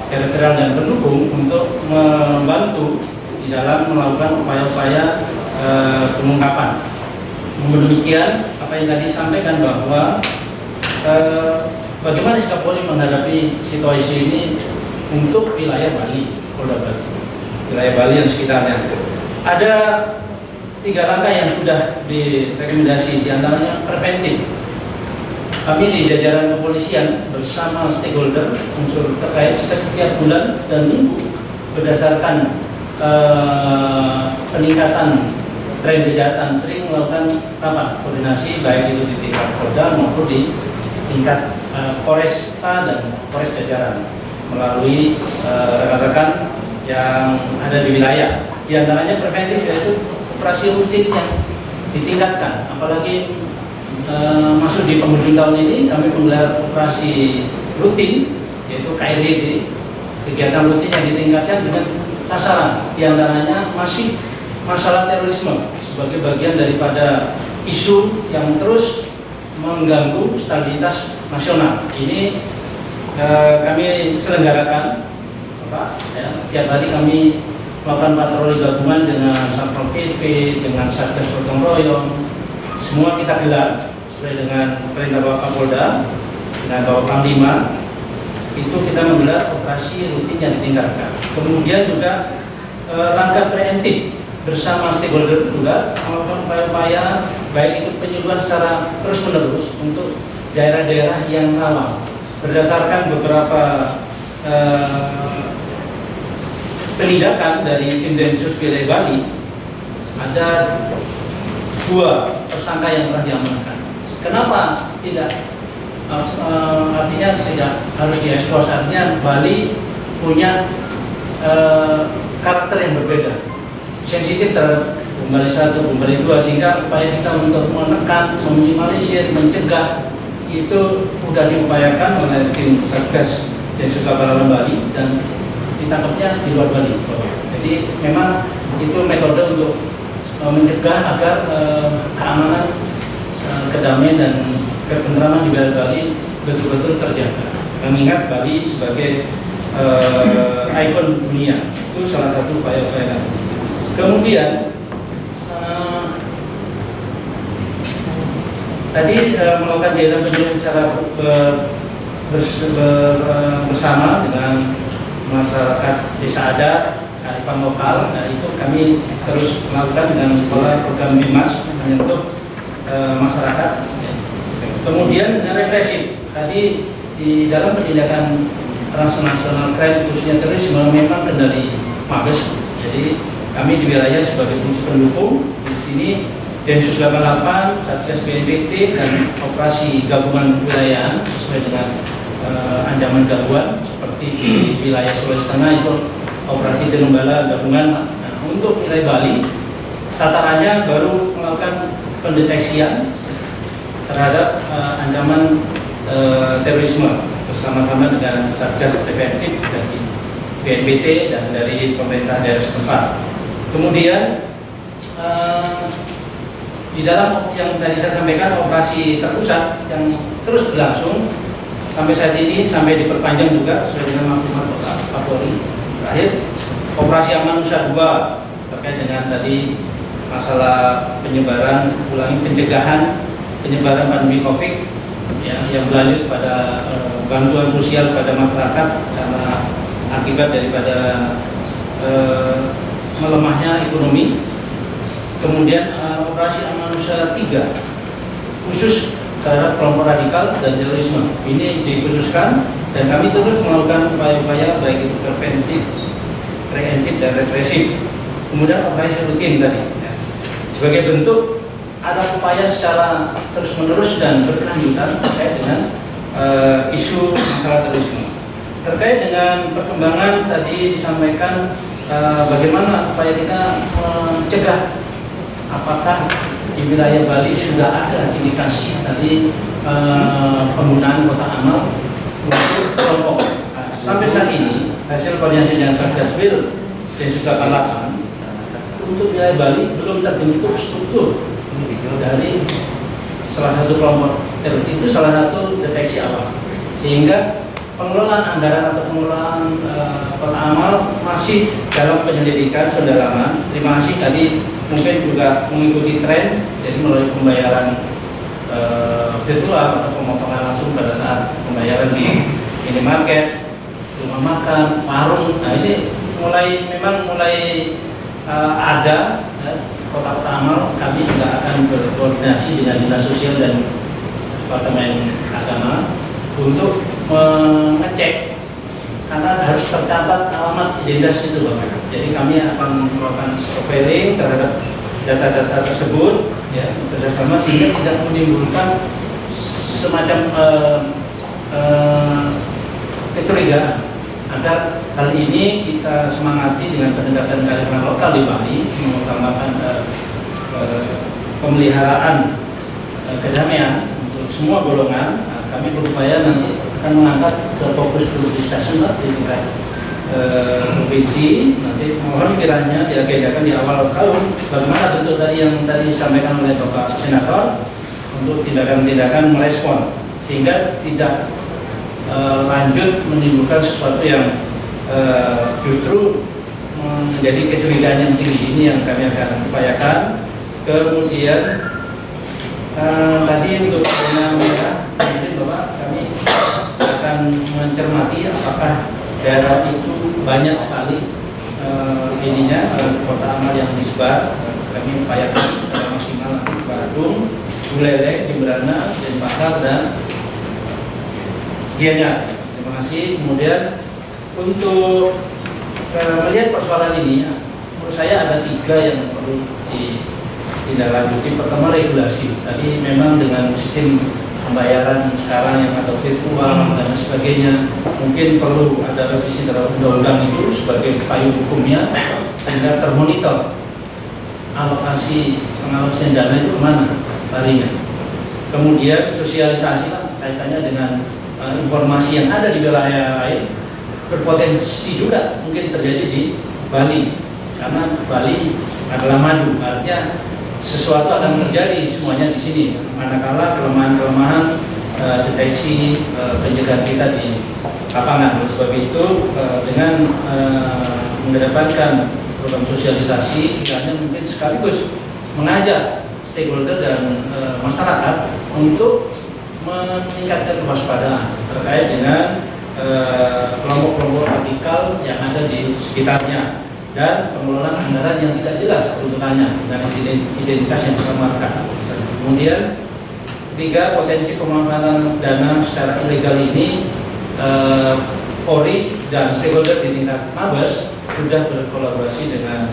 [SPEAKER 3] teritorial dan pendukung untuk membantu di dalam melakukan upaya-upaya pengungkapan. Namun demikian, apa yang tadi disampaikan bahwa bagaimana sikap Polri menghadapi situasi ini untuk wilayah Bali, Polda Bali, wilayah Bali dan sekitarnya. Ada 3 langkah yang sudah direkomendasi, diantaranya preventif. Kami di jajaran kepolisian bersama stakeholder unsur terkait setiap bulan dan minggu berdasarkan peningkatan tren kejahatan sering melakukan rapat koordinasi, baik itu di tingkat Polda maupun di tingkat Polresta dan Polres jajaran melalui rekan-rekan yang ada di wilayah. Di antaranya preventif, yaitu operasi rutin yang ditingkatkan, apalagi masuk di penghujung tahun ini kami menggelar operasi rutin yaitu KRDD, kegiatan rutin yang ditingkatkan dengan sasaran diantaranya masih masalah terorisme sebagai bagian daripada isu yang terus mengganggu stabilitas nasional. Ini kami selenggarakan, tiap hari kami melakukan patroli gabungan dengan Satpol PP, dengan Satgas Gotong Royong, semua kita gelar sesuai dengan perintah Bapak Kapolda dan Bapak Panglima. Itu kita menggelar operasi rutin yang ditingkatkan. Kemudian juga langkah preemptif bersama stakeholder juga melakukan upaya-upaya baik itu penyuluhan secara terus-menerus untuk daerah-daerah yang rawan. Berdasarkan beberapa penindakan dari tim Densus wilayah Bali, ada 2 tersangka yang telah diamankan. Kenapa tidak? Artinya tidak harus diekspos. Artinya Bali punya karakter yang berbeda, sensitif terhadap bom Bali 1, bom Bali 2, sehingga upaya kita untuk menekan, meminimalisir, mencegah itu sudah diupayakan oleh tim Satgas Densus 88 Bali dan ditangkapnya di luar Bali. Jadi memang itu metode untuk mencegah agar keamanan, kedamaian dan ketentraman di wilayah Bali betul-betul terjaga. Mengingat Bali sebagai ikon dunia, itu salah satu upaya-upaya. Kemudian tadi melakukan kegiatan penyuluhan secara bersama dengan masyarakat desa adat, kearifan lokal. Nah, itu kami terus melakukan dengan program BIMAS menyentuh masyarakat. Kemudian represif. Tadi di dalam penindakan transnational crime khususnya terorisme memang kendali Mabes. Jadi kami di wilayah sebagai fungsi pendukung di sini Densus 88, Satgas BNPT dan operasi gabungan wilayah sesuai dengan ancaman gangguan seperti di wilayah Sulawesi Tengah itu operasi Tinombala gabungan untuk wilayah Bali, tatarannya baru melakukan pendeteksian terhadap ancaman terorisme bersama-sama dengan Satgas Preventif dari BNPT dan dari pemerintah daerah setempat. Kemudian di dalam yang tadi saya sampaikan, operasi terpusat yang terus berlangsung sampai saat ini, sampai diperpanjang juga sesuai dengan maklumat Bapak Kapolri. Terakhir, operasi Amanusa 2 terkait dengan tadi masalah penyebaran, pencegahan penyebaran pandemi COVID yang berlanjut pada bantuan sosial pada masyarakat karena akibat daripada melemahnya ekonomi. Kemudian operasi Amanusa 3 khusus terhadap kelompok radikal dan terorisme ini dikhususkan, dan kami terus melakukan upaya-upaya baik itu preventif dan represif. Kemudian operasi rutin tadi sebagai bentuk ada upaya secara terus-menerus dan berkelanjutan terkait dengan isu masalah terorisme. Terkait dengan perkembangan tadi disampaikan bagaimana upaya kita mencegah, apakah di wilayah Bali sudah ada indikasi tadi penggunaan kotak amal untuk kelompok. Sampai saat ini hasil koordinasi dengan Satgas Wil Densus 88 untuk wilayah Bali belum terbentuk struktur dari salah satu kelompok teroris. Itu salah satu deteksi awal, sehingga pengelolaan anggaran atau pengelolaan kotak amal masih dalam penyelidikan pendalaman. Terima kasih tadi mungkin juga mengikuti tren, jadi melalui pembayaran virtual atau pemotongan langsung pada saat pembayaran di minimarket, rumah makan, warung. Nah ini memang mulai ada kotak-kotak amal. Kami juga akan berkoordinasi dengan Dinas Sosial dan Departemen Agama untuk mengecek, karena harus tercatat alamat identitas itu Bapak. Jadi kami akan melakukan profiling terhadap data-data tersebut ya, bersama sehingga tidak menimbulkan semacam kecurigaan. Agar hal ini kita semangati dengan pendekatan kearifan lokal di Bali, mengutamakan pemeliharaan kedamaian untuk semua golongan. Kami berupaya nanti akan mengangkat ke fokus group discussion di tingkat provinsi. Nanti mohon kiranya diagendakan di awal tahun bagaimana bentuk dari yang tadi disampaikan oleh Bapak Senator untuk tindakan-tindakan merespon, sehingga tidak lanjut menimbulkan sesuatu yang justru menjadi kecurigaan yang tinggi. Ini yang kami akan upayakan. Kemudian tadi untuk zona merah, mungkin Bapak, kami akan mencermati apakah daerah itu banyak sekali kota amal yang disebar. Kami upayakan secara maksimal di Badung, Buleleng, Jemberana, Denpasar, dan Gianyar. Terima kasih. Kemudian untuk melihat persoalan ini, menurut saya ada 3 yang perlu ditindaklanjuti. Pertama, regulasi. Tadi memang dengan sistem pembayaran sekarang yang ada virtual dan sebagainya, mungkin perlu ada revisi terhadap undang-undang itu sebagai payung hukumnya sehingga termonitor pengalokasian dana itu kemana larinya. Kemudian sosialisasi kaitannya dengan informasi yang ada di wilayah lain, berpotensi juga mungkin terjadi di Bali, karena Bali adalah madu, artinya sesuatu akan terjadi semuanya di sini. Manakala kelemahan-kelemahan deteksi pencegahan kita di lapangan. Oleh sebab itu dengan mengedepankan program sosialisasi, kiranya mungkin sekaligus mengajak stakeholder dan masyarakat untuk meningkatkan kewaspadaan terkait dengan kelompok-kelompok radikal yang ada di sekitarnya dan pengelolaan anggaran yang tidak jelas peruntukannya dengan identitas yang disamarkan. Kemudian 3, potensi pemanfaatan dana secara ilegal ini, Polri dan stakeholder di tingkat Mabes sudah berkolaborasi dengan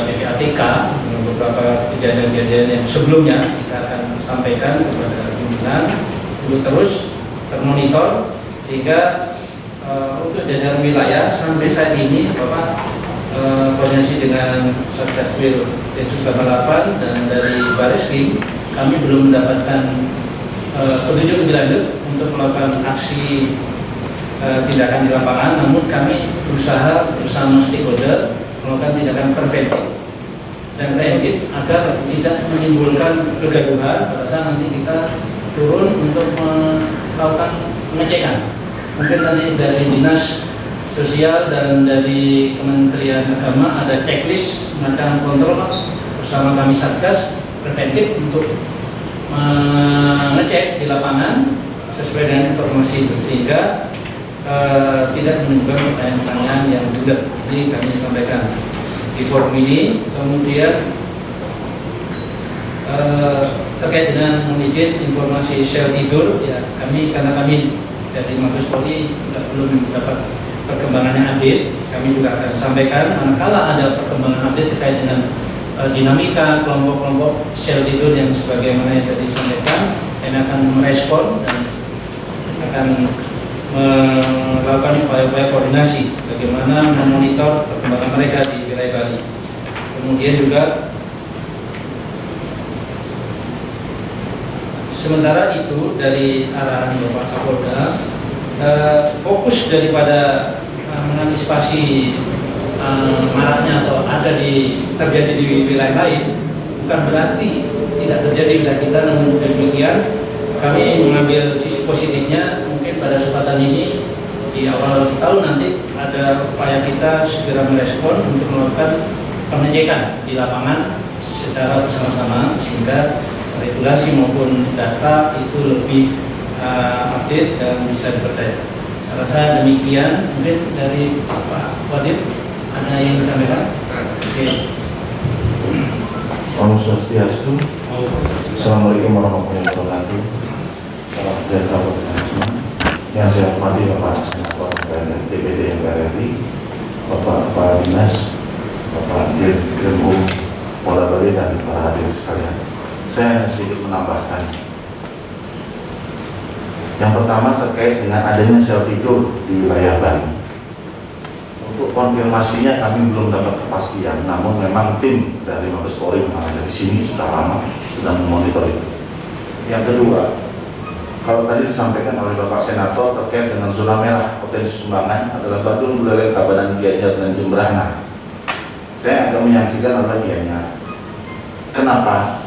[SPEAKER 3] PPATK dengan beberapa kejadian-kejadian yang sebelumnya kita akan sampaikan kepada pimpinan untuk terus termonitor, sehingga untuk jajaran wilayah sampai saat ini Bapak koordinasi dengan Satgas Wil Densus 88 dan dari Bareskrim, kami belum mendapatkan petunjuk lebih lanjut untuk melakukan aksi tindakan di lapangan, namun kami berusaha bersama stakeholder melakukan tindakan preventif dan reaktif agar tidak menimbulkan kegaduhan pada saat nanti kita turun untuk melakukan pengecekan. Mungkin nanti dari Dinas Sosial dan dari Kementerian Agama ada checklist semacam kontrol bersama kami Satgas preventif untuk mengecek di lapangan sesuai dengan informasi itu, sehingga tidak menimbulkan pertanyaan-pertanyaan yang mudah. Jadi kami sampaikan di forum ini. Kemudian terkait dengan izin informasi sel tidur, ya karena kami dari Mabes Polri belum dapat perkembangan yang update, kami juga akan sampaikan manakala ada perkembangan update terkait dengan dinamika kelompok-kelompok sel tidur yang sebagaimana yang tadi disampaikan, kami akan merespon dan akan melakukan upaya-upaya koordinasi bagaimana memonitor perkembangan mereka di wilayah Bali. Kemudian juga sementara itu dari arahan Bapak Kapolda, fokus daripada mengantisipasi maraknya atau terjadi di wilayah lain bukan berarti tidak terjadi di wilayah kita, namun demikian kami mengambil sisi positifnya. Mungkin pada kesempatan ini di awal tahun nanti ada upaya kita segera merespon untuk melakukan pengecekan di lapangan secara bersama-sama sehingga regulasi maupun data itu lebih update dan bisa dipercaya. Saya rasa demikian. Mungkin dari Pak Wadid ada yang disampaikan? Oke.
[SPEAKER 4] Om Swastiastu. Assalamualaikum warahmatullahi wabarakatuh. Salam sejahtera buat kita semua. Yang saya hormati Bapak Senator DPD MPR RI, Bapak Kepala Dinas, Bapak Dirkrim Polda Bali dan para hadirin sekalian. Saya hanya sedikit menambahkan. Yang pertama terkait dengan adanya sel tidur di wilayah Bali. Untuk konfirmasinya kami belum dapat kepastian, namun memang tim dari Mabes Polri yang ada di sini sudah lama sudah memonitor itu. Yang kedua, kalau tadi disampaikan oleh Bapak Senator terkait dengan zona merah potensi sumbangan adalah Badung, Buleleng, Tabanan, Gianyar, dan Jembrana. Saya akan menyaksikan adalah Gianyar. Kenapa?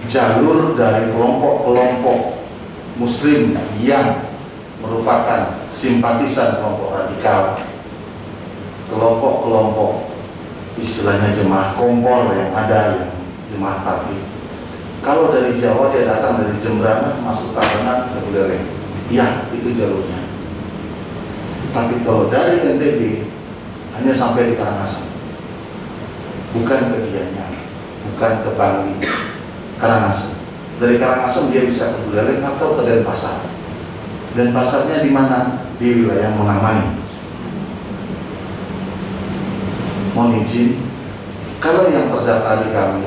[SPEAKER 4] Jalur dari kelompok-kelompok Muslim yang merupakan simpatisan kelompok radikal, kelompok-kelompok istilahnya jemaah kompor yang ada, yang jemaah tabligh. Kalau dari Jawa dia datang dari Jembrana masuk Tabanan ke Buleleng, ya itu jalurnya. Tapi kalau dari NTB hanya sampai di Karangasem, bukan ke Gianyar, bukan ke Bangli, Karangasem. Dari Karangasem dia bisa ke Buleleng atau ke Denpasar. Denpasarnya di mana? Di wilayah Monamani. Mohon izin, kalau yang terdaftar di kami,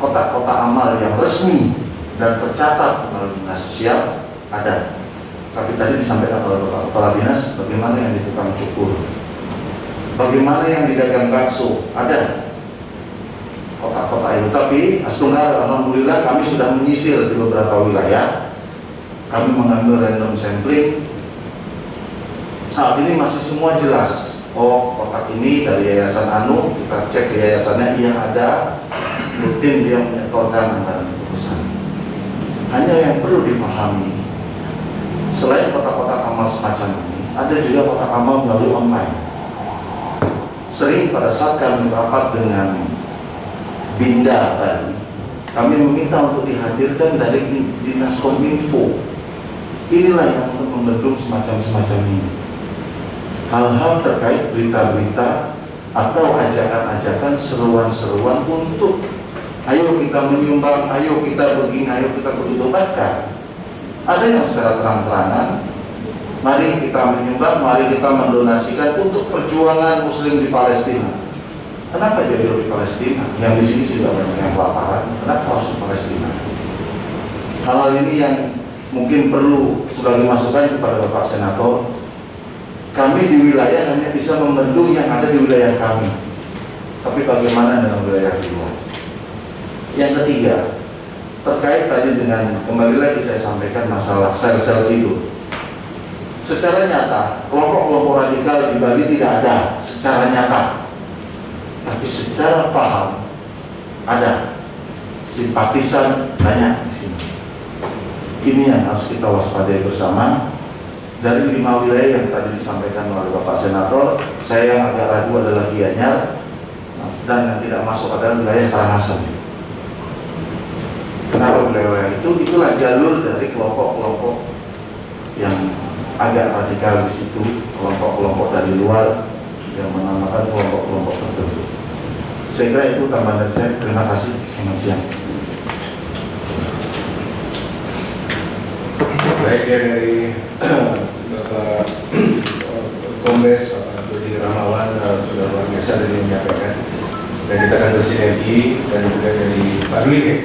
[SPEAKER 4] kotak-kotak amal yang resmi dan tercatat melalui dinas sosial ada. Tapi tadi disampaikan oleh Bapak Kepala Dinas, bagaimana yang di tukang cukur, bagaimana yang di dagang bakso, ada kotak-kotak itu. Tapi Astunggal, alhamdulillah kami sudah menyisir di beberapa wilayah. Kami mengambil random sampling. Saat ini masih semua jelas. Oh, kotak ini dari Yayasan Anu, kita cek ke yayasannya, iya ada, rutin dia menyetorkan anggaran itu ke sana. Hanya yang perlu dipahami, selain kotak-kotak amal semacam ini, ada juga kotak amal melalui online. Sering pada saat kami rapat dengan Binda Bali, kami meminta untuk dihadirkan dari Dinas Kominfo. Inilah yang untuk membendung semacam ini. Hal-hal terkait berita-berita atau ajakan-ajakan, seruan-seruan untuk ayo kita menyumbang, ayo kita begini, ayo kita begitu. Bahkan ada yang secara terang-terangan, mari kita menyumbang, mari kita mendonasikan untuk perjuangan Muslim di Palestina. Kenapa jadi di Palestina? Yang di sini sudah banyak yang kelaparan, kenapa harus di Palestina? Hal-hal ini yang mungkin perlu sebagai masukan kepada Bapak Senator. Kami di wilayah hanya bisa membendung yang ada di wilayah kami. Tapi bagaimana dengan wilayah di luar? Yang ketiga, terkait tadi dengan, kembali lagi saya sampaikan masalah sel-sel itu. Secara nyata, kelompok-kelompok radikal di Bali tidak ada secara nyata. Tapi secara paham, ada. Simpatisan banyak di sini. Ini yang harus kita waspadai bersama. Dari 5 wilayah yang tadi disampaikan oleh Bapak Senator, saya yang agak ragu adalah Gianyar, dan yang tidak masuk adalah wilayah Karangasem. Kenapa wilayah itu? Itulah jalur dari kelompok-kelompok yang agak radikal di situ, kelompok-kelompok dari luar yang menamakan kelompok-kelompok tertentu. Saya kira itu tambahan dari saya. Terima kasih. Selamat siang.
[SPEAKER 2] Baik ya, dari Bapak Kombes, Bapak Budi Ramawan sudah luar biasa dari menyampaikan, dan kita akan bersinergi, dan juga dari Pak Dwi ya,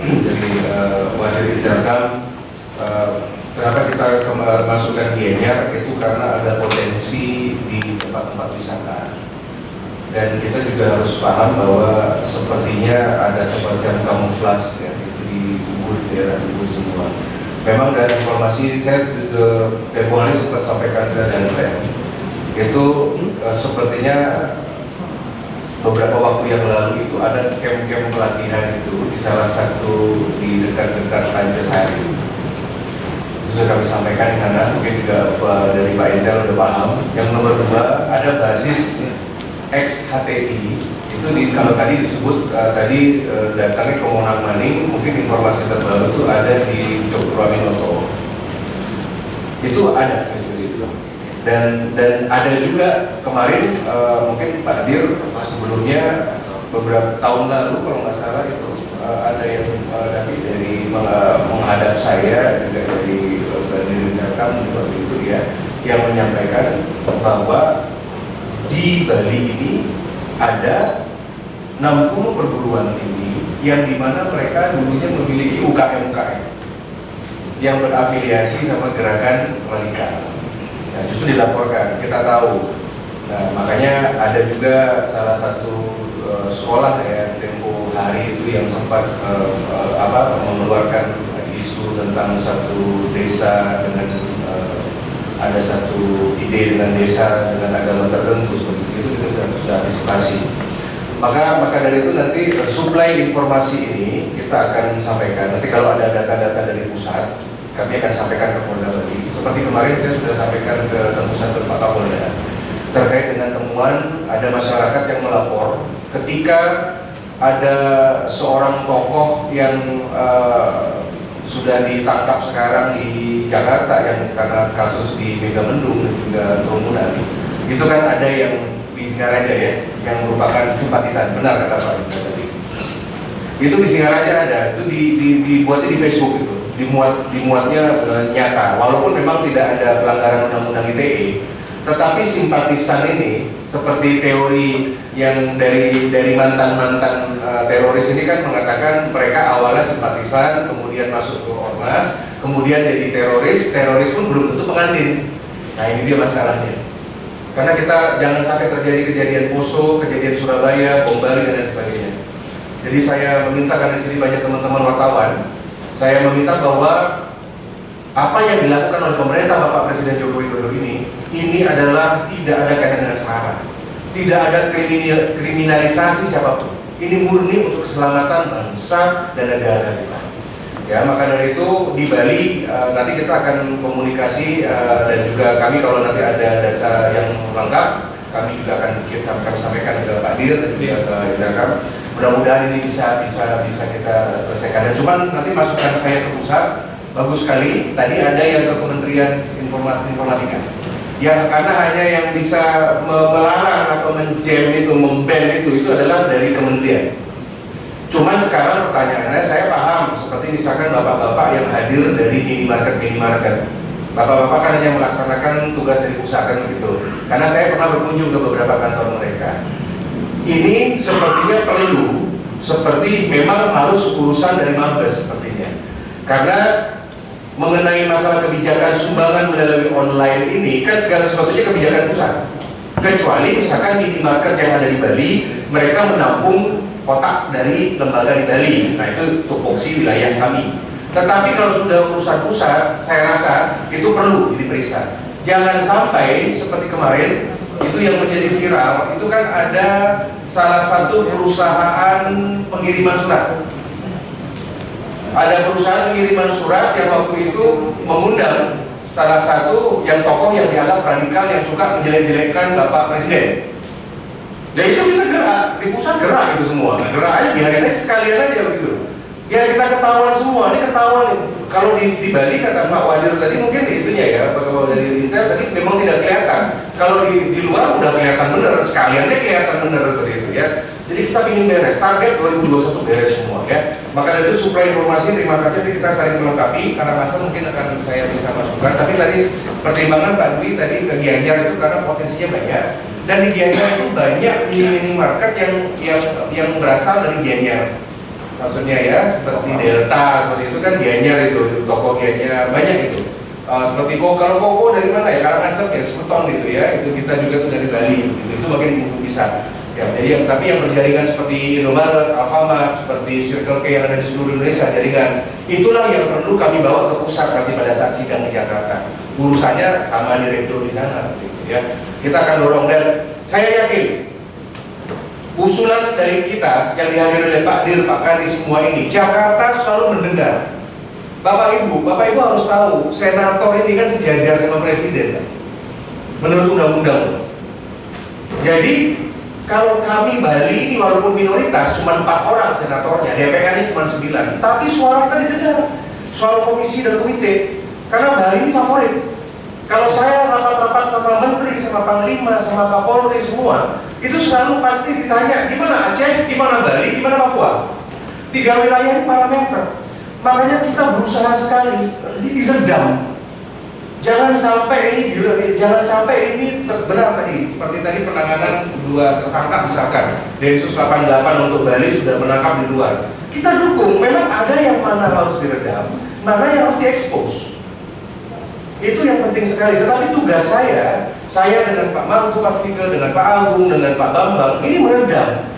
[SPEAKER 2] dari Wakil Interakam. Kenapa kita masukkan Gianyar itu karena ada potensi di tempat-tempat wisata, dan kita juga harus paham bahwa sepertinya ada semacam kamuflase ya, itu di Ubud, daerah Ubud semua. Memang dari informasi saya tempoh hari sempat sampaikan ke Danrem, itu sepertinya beberapa waktu yang lalu itu ada camp-camp pelatihan itu di salah satu di dekat-dekat Pancasari. Itu sudah kami sampaikan di sana, mungkin juga dari Pak Intel udah paham. Yang nomor 2 ada basis ex-HTI. Itu kalau tadi disebut datangnya ke Monang Maning, mungkin informasi terbaru itu ada di Cokroaminoto. Itu ada seperti itu. Dan ada juga kemarin mungkin Pak Dir sebelumnya beberapa tahun lalu kalau nggak salah itu ada yang dari menghadap saya juga dari Direkam waktu itu ya, yang menyampaikan bahwa di Bali ini ada 60 perguruan tinggi yang dimana mereka dulunya memiliki UKM-UKM yang berafiliasi sama gerakan radikal. Nah, justru dilaporkan, kita tahu. Nah, makanya ada juga salah satu sekolah ya tempo hari itu yang sempat mengeluarkan isu tentang satu desa dengan ada satu ide dengan desa dengan agama tertentu seperti itu sudah antisipasi. Maka dari itu nanti suplai informasi ini kita akan sampaikan. Nanti kalau ada data-data dari pusat, kami akan sampaikan ke Polda Bali. Seperti kemarin saya sudah sampaikan ke tembusan Pak Kapolda terkait dengan temuan ada masyarakat yang melapor ketika ada seorang tokoh yang sudah ditangkap sekarang di Jakarta yang karena kasus di Megamendung dan juga kerumunan. Itu kan ada yang di Singaraja ya, yang merupakan simpatisan, benar kata Pak tadi. Itu di Singaraja ada, itu dibuatnya di Facebook itu, dimuatnya nyata, walaupun memang tidak ada pelanggaran undang-undang ITE, tetapi simpatisan ini seperti teori yang dari mantan teroris ini kan mengatakan mereka awalnya simpatisan, kemudian masuk ke ormas, kemudian jadi teroris pun belum tentu pengantin. Nah ini dia masalahnya. Karena kita jangan sampai terjadi kejadian Poso, kejadian Surabaya, bom Bali dan lain sebagainya. Jadi saya meminta, karena di sini banyak teman-teman wartawan, saya meminta bahwa apa yang dilakukan oleh pemerintah Bapak Presiden Joko Widodo ini adalah tidak ada kaitan dengan SARA, tidak ada kriminalisasi siapapun. Ini murni untuk keselamatan bangsa dan negara kita. Ya, maka dari itu di Bali nanti kita akan komunikasi dan juga kami kalau nanti ada data yang lengkap, kami juga akan sampaikan ke Pak Dir dan juga ke Interakam. Mudah-mudahan ini bisa kita selesaikan. Dan cuman nanti masukan saya ke pusat bagus sekali. Tadi ada yang ke Kementerian Informatika. Ya, karena hanya yang bisa melarang atau menjam itu, memban itu adalah dari kementerian. Cuman sekarang pertanyaannya, saya paham seperti misalkan bapak-bapak yang hadir dari minimarket. Bapak-bapak kan hanya melaksanakan tugas dari pusat kan begitu. Karena saya pernah berkunjung ke beberapa kantor mereka. Ini sepertinya seperti memang harus urusan dari Mabes sepertinya. Karena mengenai masalah kebijakan sumbangan melalui online ini, kan segala sesuatunya kebijakan pusat. Kecuali misalkan minimarket yang ada di Bali, mereka menampung kotak dari lembaga di Bali. Nah itu tupoksi wilayah kami. Tetapi kalau sudah urusan pusat, saya rasa itu perlu diperiksa. Jangan sampai seperti kemarin, itu yang menjadi viral, itu kan ada salah satu perusahaan pengiriman surat. Ada perusahaan pengiriman surat yang waktu itu mengundang salah satu yang tokoh yang dianggap radikal yang suka menjelek-jelekkan Bapak Presiden. Dan itu kita gerak, di pusat gerak itu semua. Gerak aja, biarin aja sekalian aja begitu. Ya kita ketahuan semua, ini ketahuan nih. Kalau di Bali kata Pak Wadir tadi mungkin itunya ya, kalau dari Intel tadi memang tidak kelihatan. Kalau di luar udah kelihatan bener, sekalian aja kelihatan bener seperti itu ya. Jadi kita ingin beres, target 2021 beres semua ya. Maka dari itu suplai informasi, terima kasih, kita saling melengkapi. Karena masa mungkin akan saya bisa masukkan. Tapi tadi pertimbangan Pak Dwi tadi ke Gianyar itu karena potensinya banyak. Dan di Gianyar itu banyak minimarket yang berasal dari Gianyar. Maksudnya ya, seperti Delta, seperti itu kan Gianyar itu, toko Gianyar, banyak itu. Seperti kalau Koko dari mana ya, Karangasem ya, Semeton gitu ya, itu kita juga tuh dari Bali, gitu. Itu bagian bisa. Ya, jadi tapi yang berjaringan seperti Indomaret, Alfamart, seperti Circle K yang ada di seluruh Indonesia jaringan, itulah yang perlu kami bawa ke pusat nanti pada saat sidang di Jakarta. Urusannya sama direktur di sana, gitu ya. Kita akan dorong dan saya yakin usulan dari kita yang dihadiri oleh Pak Dir, Pak Kadis semua ini, Jakarta selalu mendengar. Bapak Ibu harus tahu, senator ini kan sejajar sama presiden, menurut undang-undang. Jadi kalau kami Bali ini walaupun minoritas, cuma 4 orang senatornya, DPR-nya cuma 9, tapi suara kita didengar, suara komisi dan komite, karena Bali ini favorit. Kalau saya rapat-rapat sama menteri, sama panglima, sama kapolri semua, itu selalu pasti ditanya, gimana Aceh, gimana Bali, gimana Papua? 3 wilayah ini parameter. Makanya kita berusaha sekali diredam. Jangan sampai ini benar tadi, seperti tadi penanganan 2 tersangka misalkan, Densus 88 untuk Bali sudah menangkap di luar. Kita dukung, memang ada yang mana harus diredam, mana yang harus diekspos. Itu yang penting sekali. Tetapi tugas saya dengan Pak Margo Pastika, dengan Pak Agung, dengan Pak Bambang, ini meredam.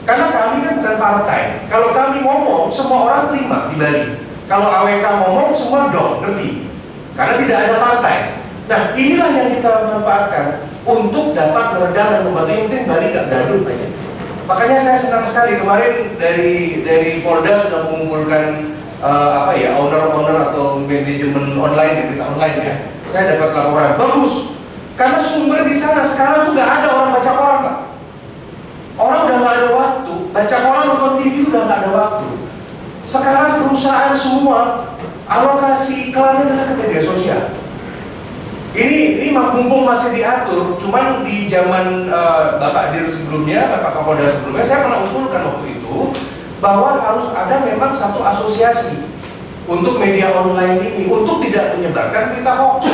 [SPEAKER 2] Karena kami kan bukan partai. Kalau kami ngomong, semua orang terima di Bali. Kalau AWK ngomong, semua dong, ngerti. Karena tidak ada partai. Nah, inilah yang kita manfaatkan untuk dapat meredam dan membantu. Yang penting Bali gak gaduh aja. Makanya saya senang sekali kemarin dari Polda sudah mengumpulkan owner atau manajemen online di berita online ya. Saya dapat laporan bagus. Karena sumber di sana sekarang tuh nggak ada orang baca koran, Pak. Orang udah nggak ada waktu. Baca koran, nonton TV itu udah nggak ada waktu. Sekarang perusahaan semua alokasi iklannya adalah ke media sosial. Ini mumpung masih diatur. Cuman di zaman Bapak Dir sebelumnya, Bapak Kapolda sebelumnya, saya pernah usulkan waktu itu bahwa harus ada memang satu asosiasi untuk media online ini untuk tidak menyebarkan berita hoax.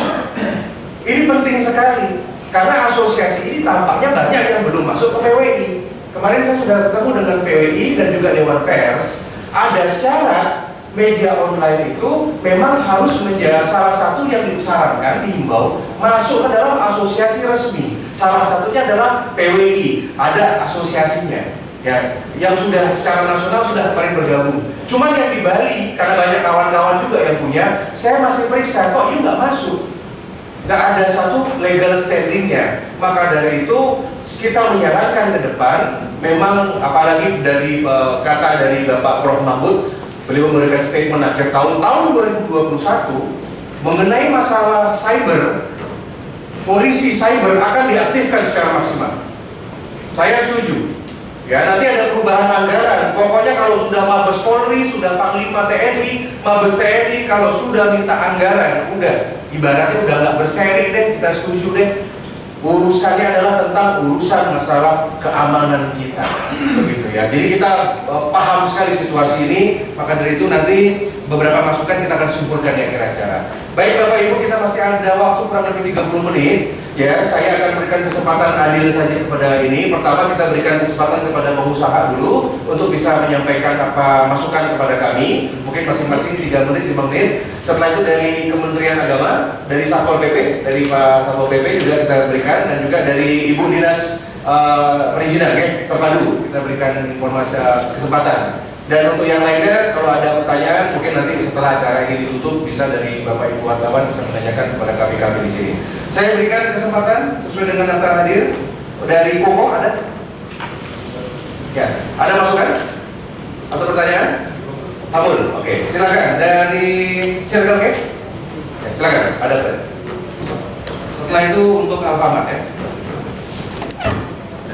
[SPEAKER 2] Ini penting sekali karena asosiasi ini tampaknya banyak yang belum masuk ke PWI. Kemarin saya sudah ketemu dengan PWI dan juga Dewan Pers. Ada syarat media online itu memang harus menjadi salah satu yang disarankan, dihimbau masuk ke dalam asosiasi resmi. Salah satunya adalah PWI, ada asosiasinya. Ya, yang sudah secara nasional sudah kemarin bergabung. Cuman yang di Bali, karena banyak kawan-kawan juga yang punya, saya masih periksa, kok ini nggak masuk, nggak ada satu legal standingnya. Maka dari itu kita menyarankan ke depan, memang apalagi dari kata dari Bapak Prof Mahfud, beliau memberikan statement akhir tahun 2021 mengenai masalah cyber, polisi cyber akan diaktifkan secara maksimal. Saya setuju. Ya, nanti ada perubahan anggaran. Pokoknya kalau sudah Mabes Polri, sudah Panglima TNI, Mabes TNI, kalau sudah minta anggaran, udah ibaratnya udah nggak berseri deh, kita setuju deh. Urusannya adalah tentang urusan masalah keamanan kita, begitu ya. Jadi kita paham sekali situasi ini. Maka dari itu nanti beberapa masukan kita akan simpulkan di akhir acara. Baik Bapak Ibu, kita masih ada waktu kurang lebih 30 menit. Ya, saya akan berikan kesempatan adil saja kepada ini. Pertama kita berikan kesempatan kepada pengusaha dulu untuk bisa menyampaikan apa masukan kepada kami. Mungkin masing-masing 3 menit, 5 menit. Setelah itu dari Kementerian Agama, dari Satpol PP, dari Pak Satpol PP juga kita berikan, dan juga dari Ibu Dinas Perizinan, terpadu kita berikan informasi kesempatan. Dan untuk yang lainnya, kalau ada pertanyaan, mungkin nanti setelah acara ini ditutup bisa dari Bapak Ibu wartawan bisa menanyakan kepada kami di sini. Saya berikan kesempatan sesuai dengan daftar hadir. Dari Koko ada? Ya, ada masukan atau pertanyaan? Abul, oke, silakan. Dari silakan, oke? Ya, silakan. Ada. Setelah itu untuk Alfamart ya.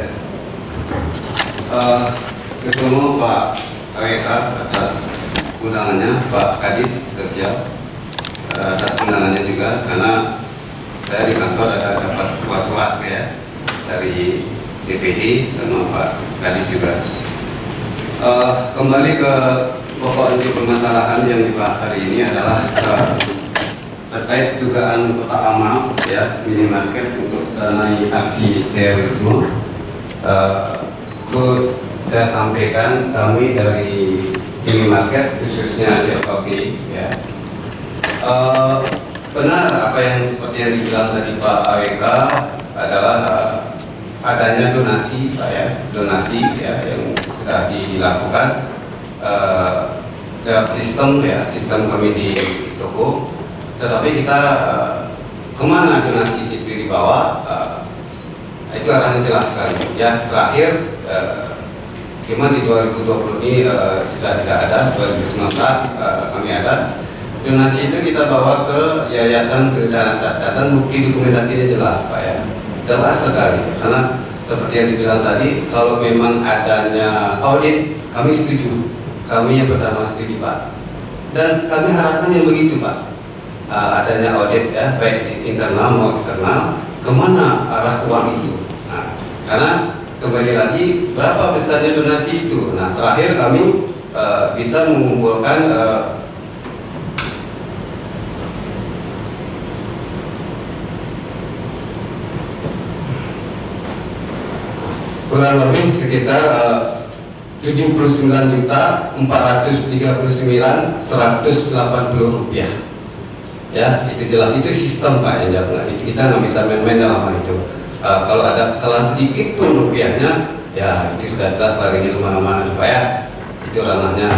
[SPEAKER 5] Yes. Ketemu Pak AWK atas undangannya, Pak Kadis Sosial atas undangannya juga, karena saya di kantor ada dapat buah surat ya dari DPD sama Pak Kadis juga. Kembali ke pokok inti permasalahan yang dibahas hari ini adalah terkait dugaan kotak amal ya minimarket untuk danai aksi terorisme. Saya sampaikan kami dari minimarket khususnya Asia Coffee ya, benar apa yang seperti yang dibilang tadi Pak AWK adalah adanya donasi Pak ya, donasi ya yang sudah dilakukan lewat sistem ya, sistem kami di toko, tetapi kita kemana donasi itu dibawa, itu arahnya jelas sekali ya. Terakhir cuma di 2020 ini sudah tidak ada, 2019 kami ada donasi itu kita bawa ke Yayasan Peredaran Catatan, bukti dokumentasinya jelas Pak ya, jelas sekali. Karena seperti yang dibilang tadi, kalau memang adanya audit kami setuju, kami yang pertama setuju Pak, dan kami harapkan yang begitu Pak, adanya audit ya, baik di internal maupun eksternal, kemana arah uang itu. Nah, karena kembali lagi berapa besarnya donasi itu. Nah, terakhir kami bisa mengumpulkan kurang lebih sekitar 79.439.180 rupiah. Ya, itu jelas, itu sistem Pak yang jalan. Kita nggak bisa main-main dalam hal itu. Kalau ada kesalahan sedikit pun rupiahnya, ya itu sudah jelas larinya kemana-mana Pak ya. Itu ranahnya.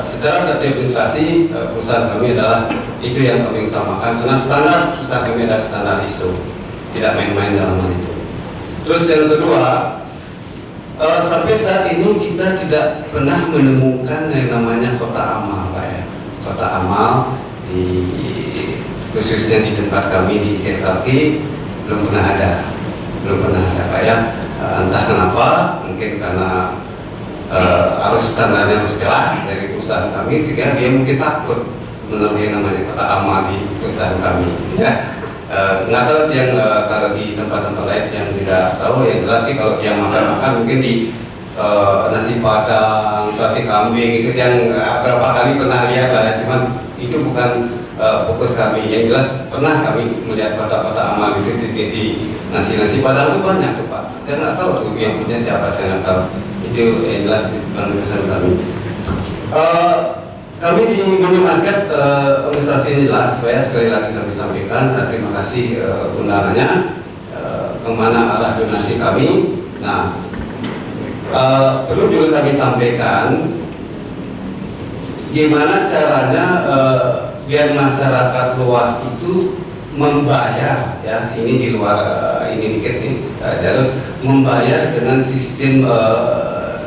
[SPEAKER 5] Secara tertib administrasi perusahaan kami adalah itu yang kami utamakan, karena standar perusahaan kami adalah standar ISO, tidak main-main dalam hal itu. Terus yang kedua, sampai saat ini kita tidak pernah menemukan yang namanya kotak amal Pak ya. Kotak amal khususnya di tempat kami di CKK belum pernah ada Pak ya. Entah kenapa, mungkin karena harus standarnya harus jelas dari perusahaan kami, sehingga dia mungkin takut menaruh yang namanya kotak amal di perusahaan kami ya. Nggak tahu yang kalau di tempat-tempat lain yang tidak tahu, yang jelas sih kalau yang makan mungkin di nasi padang, sate kambing itu yang berapa kali pernah lihat lah, cuman itu bukan fokus kami. Yang jelas pernah kami melihat kotak-kotak amal itu di nasi padang itu banyak tuh Pak. Saya nggak tahu tuh yang punya siapa, saya nggak tahu. Itu yang jelas bukan urusan kami. Kami di minimarket organisasi jelas, saya sekali lagi kami sampaikan terima kasih undangannya, kemana arah donasi kami. Nah, perlu juga kami sampaikan gimana caranya biar masyarakat luas itu membayar ya, ini di luar ini dikit nih jalur membayar dengan sistem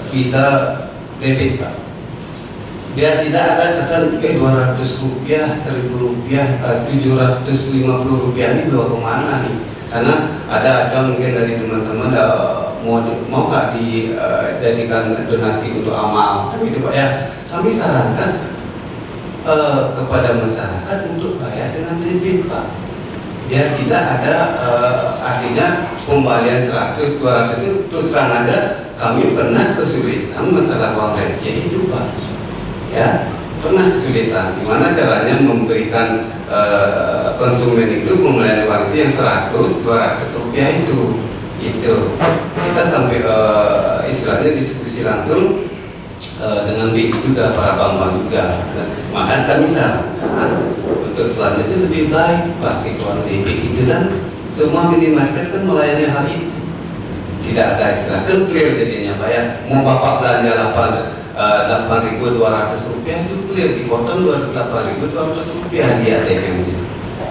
[SPEAKER 5] Visa debit Pak, biar tidak ada kesan 200 rupiah, 1000 rupiah, 750 rupiah ini bawa kemana nih. Karena ada acuan mungkin dari teman-teman mau nggak dijadikan donasi untuk amal itu Pak ya. Kami sarankan kepada masyarakat untuk bayar dengan debit Pak, biar tidak ada artinya pembalian 100, 200 itu terus terang aja kami pernah kesulitan masalah uang receh itu Pak ya. pernah kesulitan. Gimana caranya memberikan konsumen itu pembelian uang itu yang 100-200 rupiah itu kita sampai istilahnya diskusi langsung dengan BI juga, para bank-bank juga. Maka kami sarankan untuk selanjutnya lebih baik pakai uang debit itu, dan semua minimarket kan melayani hal itu. Tidak ada istilah clear jadinya Pak ya. Mau Bapak belanja 8.200 rupiah itu clear, dipotong 8.200 rupiah di ATM-nya.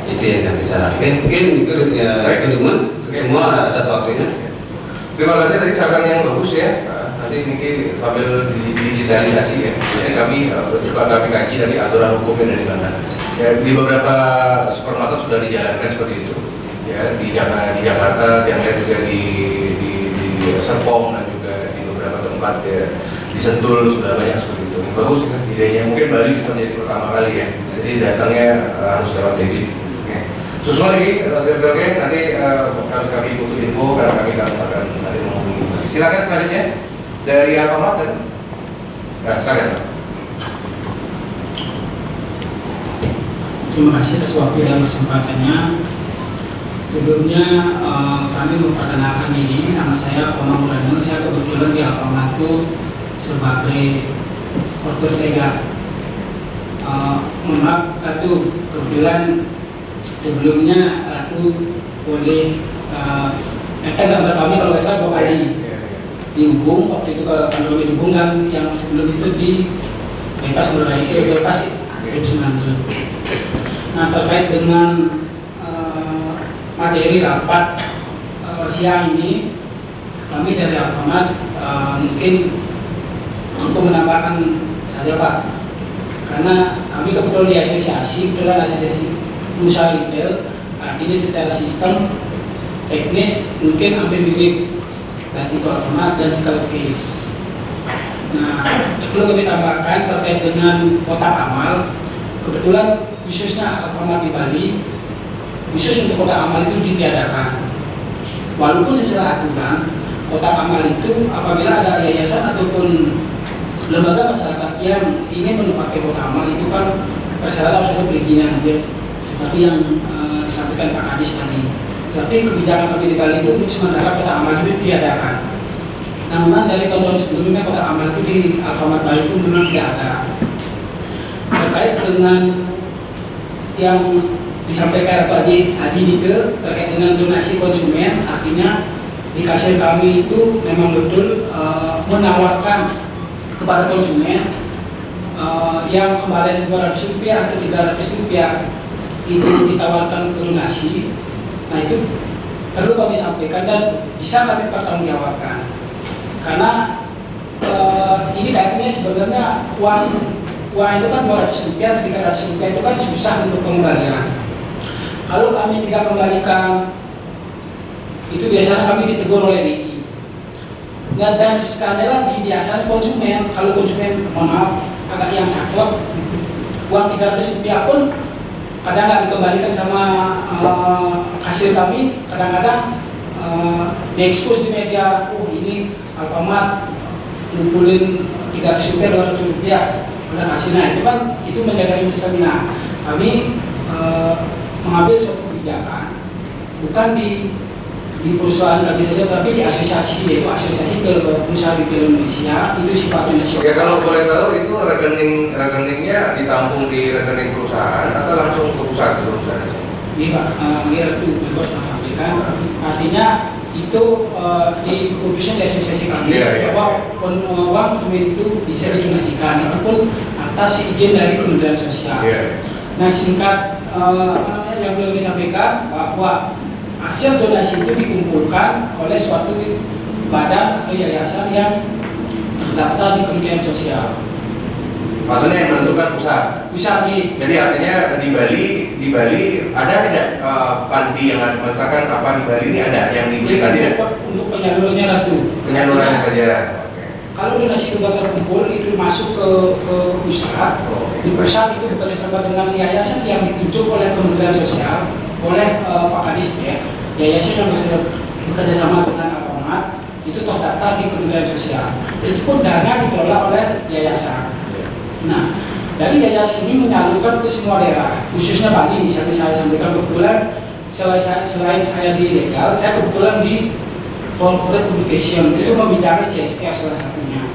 [SPEAKER 5] Itu yang kami sarankan. Mungkin kedua semua atas waktunya.
[SPEAKER 2] Terima kasih, tadi saran yang bagus ya. Nanti ini sambil digitalisasi ya. Jadi kami coba kami kaji dari aturan hukumnya dari mana. Ya, di beberapa supermarket sudah dijalankan seperti itu. Ya, di Jakarta, yang lain juga di Serpong dan juga di beberapa tempat ya, di Sentul sudah banyak seperti itu. Bagus ya idenya. Mungkin Bali bisa menjadi pertama kali ya. Jadi datangnya harus lewat debit. Susul lagi, nanti kami butuh info karena kami akan nanti menghubungi. Silakan selanjutnya dari Alfamart dan silakan.
[SPEAKER 6] Terima kasih atas waktu dan kesempatannya. Sebelumnya kami memperkenalkan diri, nama saya Komang Muradun. Saya kebetulan di Alfamart itu sebagai korporat legal. Mohon maaf Ratu, kebetulan sebelumnya Ratu boleh gambar kami kalau nggak salah 2 kali di Ubung, waktu itu ke kantor di Ubung, dan yang sebelum itu di Bypass Bypass 2019. Nah, terkait dengan materi rapat siang ini, kami dari Alfamart mungkin untuk menambahkan saja Pak, karena kami kebetulan di asosiasi usaha retail, artinya secara sistem teknis mungkin hampir mirip baik itu Alfamart dan Sekali K. Nah, perlu kami tambahkan terkait dengan kotak amal. Kebetulan khususnya Alfamart di Bali, khusus untuk kotak amal itu ditiadakan. Walaupun secara aturan kotak amal itu apabila ada yayasan ataupun lembaga masyarakat yang ingin menempatkan kotak amal itu kan persyaratan harus perizinan, seperti yang disampaikan Pak Kadis tadi. Tapi kebijakan kami di Bali itu untuk sementara kotak amal itu ditiadakan. Namun dari tahun-tahun sebelumnya kotak amal itu di Alfamart Bali itu memang tidak ada. Terkait dengan yang disampaikan Pak Adi Nike terkait dengan donasi konsumen, artinya di kasir kami itu memang betul menawarkan kepada konsumen yang kembali 200 rupiah atau 300 rupiah itu ditawarkan ke donasi. Nah, itu perlu kami sampaikan dan bisa kami pertanggungjawabkan, karena ini kayaknya sebenarnya uang itu kan 200 rupiah atau 300 rupiah itu kan susah untuk pengembalian. Kalau kami tidak kembalikan, itu biasanya kami ditegur oleh BI. Dan sekali lagi biasanya konsumen, kalau konsumen mohon maaf agak yang saklek, uang 300 rupiah pun kadang nggak dikembalikan sama kasir kami. Kadang-kadang diekspos di media, ini Alfamart ngumpulin 300 rupiah, 200 rupiah udah kasih. Nah, itu kan itu menjaga image kami. Nah, kami mengambil suatu kebijakan bukan di perusahaan kami saja, tapi di asosiasi, yaitu Asosiasi Pengusaha Retail Indonesia, itu sifatnya nasional.
[SPEAKER 2] Ya, kalau boleh tahu itu rekeningnya ditampung di rekening perusahaan atau langsung ke pusat perusahaan?
[SPEAKER 6] Iya Pak, itu bos sampaikan. Artinya itu di keputusan di asosiasi kami bahwa uang konsumen itu bisa didonasikan, itu pun atas izin dari Kementerian Sosial. Nah, singkat yang belum disampaikan bahwa hasil donasi itu dikumpulkan oleh suatu badan atau yayasan yang terdaftar di Kementerian Sosial.
[SPEAKER 2] Maksudnya yang menentukan pusat. Jadi artinya di Bali ada tidak panti yang ada, misalkan apa di Bali ini ada yang diberikan tidak?
[SPEAKER 6] Untuk penyalurnya Ratu.
[SPEAKER 2] Penyalurannya saja.
[SPEAKER 6] Kalau donasi itu terkumpul itu masuk ke pusat. Di pusat itu bekerjasama dengan yayasan yang ditunjuk oleh Kementerian Sosial, oleh Pak Kadis ya. Yayasan yang bekerja sama dengan Alfamart itu terdaftar di Kementerian Sosial. Itu pun dana dikelola oleh yayasan. Nah, Dari yayasan ini menyalurkan ke semua daerah, khususnya Bali. Misalnya saya sampaikan kebetulan selain saya di legal, saya kebetulan di corporate communication, itu membidangi CSR salah satunya.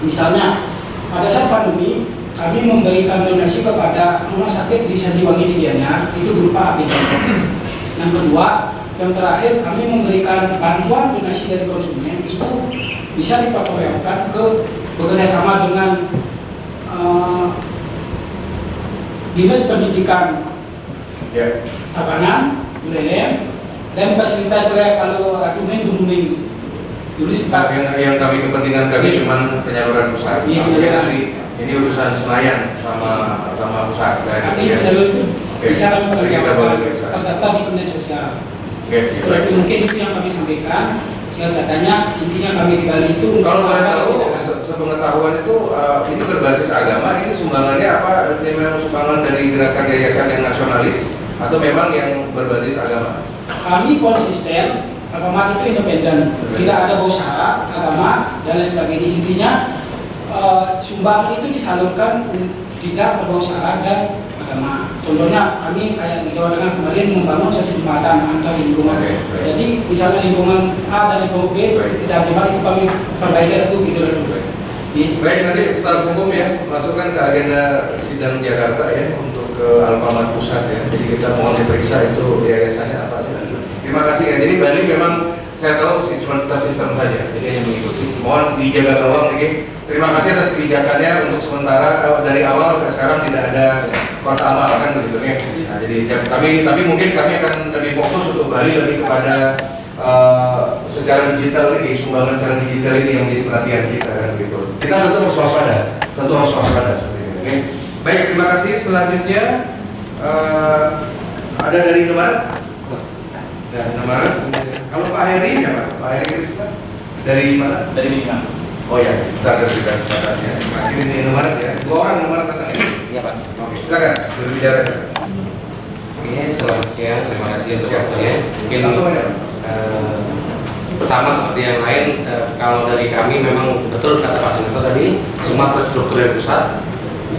[SPEAKER 6] Misalnya pada saat pandemi kami memberikan donasi kepada rumah sakit di Sanjiwangi di Gianyar, itu berupa APD. Yang kedua, yang terakhir kami memberikan bantuan donasi dari konsumen, itu bisa diperolehkan ke bekerjasama dengan Dinas Pendidikan Tabanan, Buleleng, dan fasilitas rel kalau Ratumen Gunung. Dulu sempat
[SPEAKER 2] yang kami kepentingan kami cuma penyaluran pusat.
[SPEAKER 6] Iya,
[SPEAKER 2] Nanti ini urusan Senayan sama pusat.
[SPEAKER 6] nanti jalur itu bisa kami
[SPEAKER 2] Kita boleh periksa.
[SPEAKER 6] terdaftar di Kementerian Sosial.
[SPEAKER 2] Oke,
[SPEAKER 6] Jadi mungkin itu yang kami sampaikan. Sehingga katanya intinya kami di Bali itu
[SPEAKER 2] kalau boleh tahu, sepengetahuan itu ini berbasis agama, ini sumbangannya apa? Ini memang sumbangan dari gerakan yayasan yang nasionalis atau memang yang berbasis agama?
[SPEAKER 6] kami konsisten, agama itu independen, tidak ada usaha agama dan lain sebagainya. Intinya sumbangan itu disalurkan tidak berusaha dan agama. Contohnya kami kayak di Jawa Tengah kemarin membangun satu jembatan antar lingkungan. Jadi misalnya lingkungan A dan lingkungan B tidak ada itu kami perbaiki itu gitu loh.
[SPEAKER 2] Baik, nanti secara hukum ya, masukkan ke agenda sidang Jakarta ya untuk ke Alfamart Pusat ya. Jadi kita mohon diperiksa itu yayasannya apa sih. Terima kasih ya. Jadi Bali memang saya tahu sih cuma tersistem saja, jadi hanya mengikuti. Mohon dijaga gawang lagi. Terima kasih atas kebijakannya untuk sementara dari awal sampai sekarang tidak ada kota amal kan begitu ya. Nah, jadi tapi mungkin kami akan lebih fokus untuk Bali lebih kepada secara digital ini, sumbangan secara digital ini yang menjadi perhatian kita kan begitu. Kita tentu harus waspada, seperti ini. Oke. Baik, terima kasih. Selanjutnya ada dari Indomaret. Dan Indomaret. Kalau Pak Heri siapa? Pak Heri Krisna dari mana?
[SPEAKER 3] Dari Minang.
[SPEAKER 2] Oh ya, kita ada berita sebenarnya. Ini di Indomaret ya. 2 orang Indomaret datang ya.
[SPEAKER 5] Iya Pak.
[SPEAKER 2] Oke, silakan berbicara.
[SPEAKER 5] Oke, selamat siang. Terima kasih untuk waktunya. Mungkin
[SPEAKER 2] Langsung aja.
[SPEAKER 5] sama seperti yang lain, kalau dari kami memang betul kata Pak Sunarto tadi, semua terstruktur dari pusat,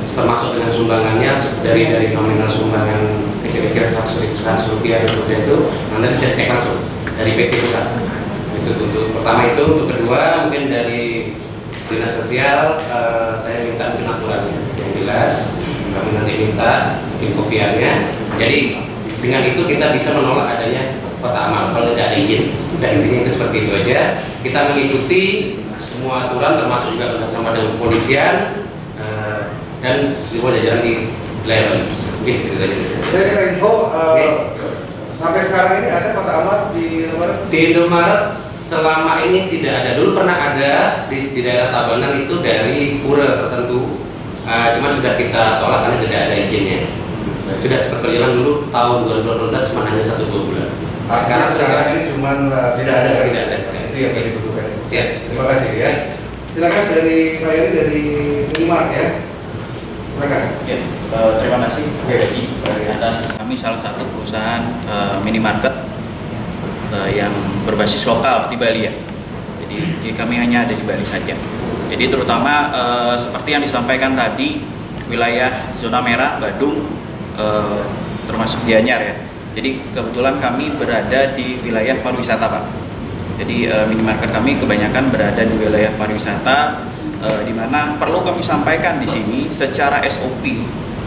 [SPEAKER 5] termasuk dengan sumbangannya dari nominal sumbangan kecil-kecil 100 rupiah itu nanti bisa dicek langsung dari PT pusat. Itu untuk pertama itu, untuk kedua mungkin dari dinas sosial saya minta mungkin aturannya yang jelas, kami nanti minta mungkin kopiannya. Jadi dengan itu kita bisa menolak adanya kota amal kalau tidak ada izin. Udah intinya itu seperti itu aja. Kita mengikuti semua aturan termasuk juga bersama dengan kepolisian dan semua jajaran di wilayah Bali. Mungkin itu saja.
[SPEAKER 2] Dari info sampai sekarang ini ada kota amal di Indomaret?
[SPEAKER 5] Di Indomaret selama ini tidak ada. Dulu pernah ada di daerah Tabanan itu dari pura tertentu, cuma sudah kita tolak karena tidak ada izinnya. Sudah sempat berjalan dulu tahun 2018 cuma hanya 1-2 bulan.
[SPEAKER 2] Sekarang ini cuma tidak ada.
[SPEAKER 5] Tidak ada.
[SPEAKER 2] Itu yang dibutuhkan.
[SPEAKER 5] Siap.
[SPEAKER 2] Terima kasih ya. Silakan dari Pak Yeri dari Minimark ya. Silakan.
[SPEAKER 7] Ya, terima kasih atas kami salah satu perusahaan minimarket yang berbasis lokal di Bali ya. Jadi kami hanya ada di Bali saja. Jadi terutama seperti yang disampaikan tadi, wilayah zona merah Badung termasuk Gianyar ya. Jadi kebetulan kami berada di wilayah pariwisata Pak. Jadi minimarket kami kebanyakan berada di wilayah pariwisata, di mana perlu kami sampaikan di sini secara SOP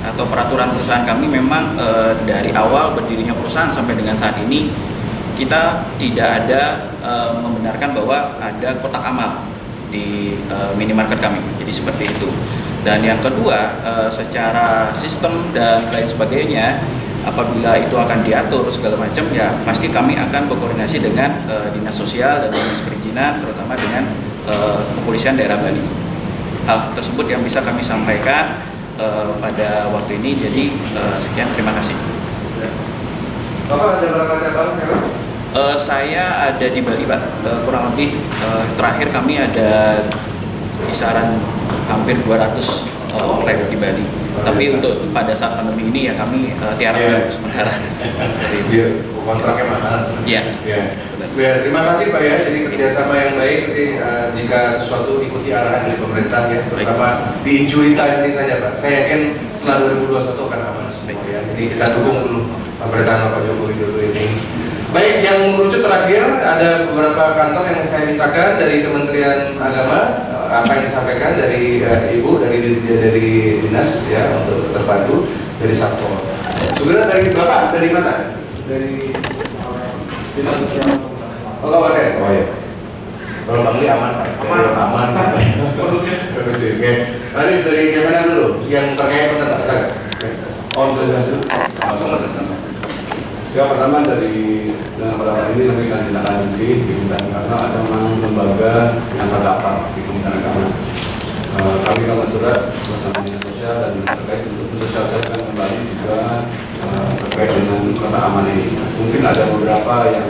[SPEAKER 7] atau peraturan perusahaan kami memang dari awal berdirinya perusahaan sampai dengan saat ini kita tidak ada membenarkan bahwa ada kotak amal di minimarket kami. Jadi seperti itu. Dan yang kedua, secara sistem dan lain sebagainya, apabila itu akan diatur segala macam, ya pasti kami akan berkoordinasi dengan dinas sosial dan dinas perizinan, terutama dengan kepolisian daerah Bali. Hal tersebut yang bisa kami sampaikan pada waktu ini. Jadi sekian, terima kasih.
[SPEAKER 2] Bapak ada berapa cabang?
[SPEAKER 7] Saya ada di Bali Pak, kurang lebih terakhir kami ada kisaran hampir 200 online di Bali. Tapi untuk pada saat pandemi ini ya kami tiarap dulu sementara.
[SPEAKER 2] Biar kontraknya mahal.
[SPEAKER 7] Iya.
[SPEAKER 2] Ya, terima kasih Pak ya. Jadi kerjasama yang baik jika sesuatu ikuti arahan dari pemerintah ya, terutama di injury time ini saja Pak. Saya yakin setelah 2021 akan aman semua ya. Jadi kita dukung dulu pemerintahan Pak Joko Widodo ini. Baik, yang merujuk terakhir ada beberapa kantor yang saya mintakan dari Kementerian Agama, apa yang disampaikan dari Ibu dari dinas ya untuk terpadu dari Satpol. Segera dari Bapak dari mana? Dari dinas sosial. Oh, Kabupaten. Oh ya. Kalau Bangli aman Pak. Aman. Kondusif. Oke. Laris dari Kemenag dulu yang terkait tentang
[SPEAKER 8] Oh, langsung ya, pertama dari pertama ini kami akan ditindaklanjuti di Kementerian karena ada memang lembaga yang terdaftar di Kementerian Agama. Kami akan surat bersama dinas sosial dan terkait untuk mensosialisasikan kembali juga terkait dengan kotak aman ini. Mungkin ada beberapa yang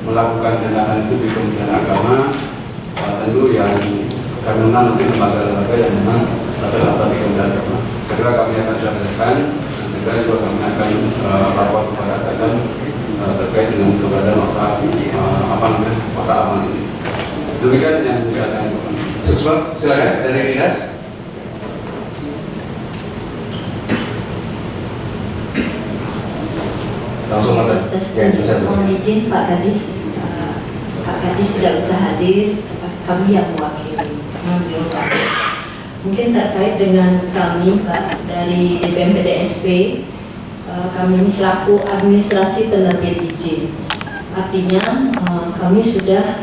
[SPEAKER 8] melakukan tindakan itu di Kementerian Agama, tentu yang kami mengenal nanti lembaga-lembaga yang memang terdaftar di Kementerian Agama. Segera kami akan sosialisasikan. Segera juga kami akan lapor kepada atasan terkait dengan keberadaan kotak aman ini. Demikian yang bisa saya lakukan.
[SPEAKER 2] Suksma, silakan dari dinas. Langsung Mas.
[SPEAKER 9] Mohon izin Pak Kadis, Pak Kadis tidak bisa hadir, kami yang mewakili. Beliau sakit. Mungkin terkait dengan kami Pak dari DPM PTSP, kami ini selaku administrasi penerbit izin. Artinya kami sudah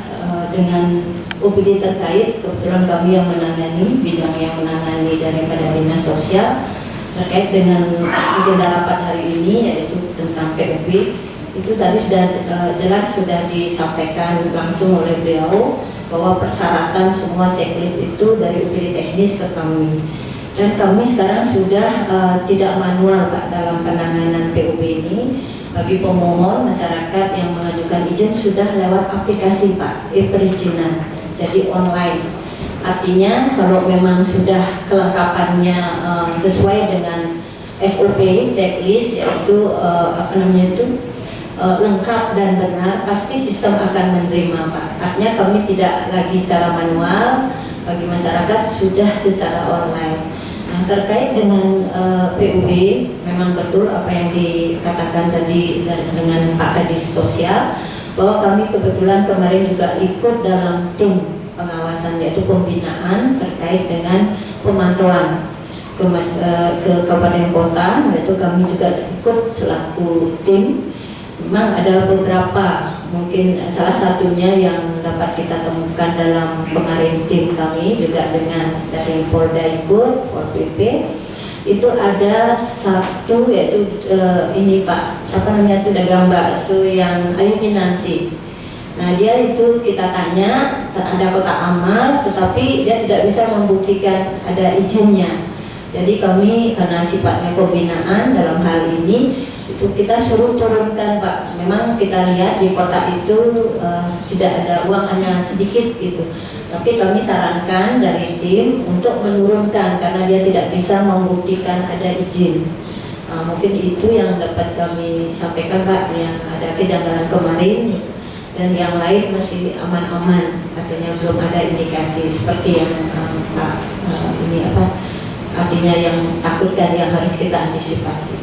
[SPEAKER 9] dengan OPD terkait, kebetulan kami yang menangani bidang yang menangani daripada dinas sosial terkait dengan agenda rapat hari ini yaitu tentang PUB. Itu tadi sudah jelas sudah disampaikan langsung oleh beliau bahwa persyaratan semua checklist itu dari UPD teknis ke kami, dan kami sekarang sudah tidak manual Pak dalam penanganan PUB ini. Bagi pemohon masyarakat yang mengajukan izin sudah lewat aplikasi Pak, e-perizinan, jadi online. Artinya kalau memang sudah kelengkapannya sesuai dengan SOP checklist yaitu lengkap dan benar, pasti sistem akan menerima Pak. Artinya kami tidak lagi secara manual, bagi masyarakat sudah secara online. Nah, terkait dengan PUB, memang betul apa yang dikatakan tadi dengan Pak Kadis Sosial, bahwa kami kebetulan kemarin juga ikut dalam tim pengawasan yaitu pembinaan terkait dengan pemantauan ke kabupaten kota, yaitu kami juga ikut selaku tim. Memang ada beberapa, mungkin salah satunya yang dapat kita temukan dalam kemarin tim kami juga dengan dari Polda ikut, Pol PP, itu ada satu yaitu ini Pak, apa namanya itu dagang bakso yang Ayumi nanti. Nah dia itu kita tanya ada kotak amal, tetapi dia tidak bisa membuktikan ada izinnya. Jadi kami karena sifatnya pembinaan dalam hal ini itu kita suruh turunkan Pak. Memang kita lihat di kotak itu tidak ada uang, hanya sedikit gitu. Tapi kami sarankan dari tim untuk menurunkan karena dia tidak bisa membuktikan ada izin. Mungkin itu yang dapat kami sampaikan Pak, yang ada kejanggalan kemarin dan yang lain masih aman-aman. Katanya belum ada indikasi seperti yang Pak artinya yang takutkan yang harus kita antisipasi.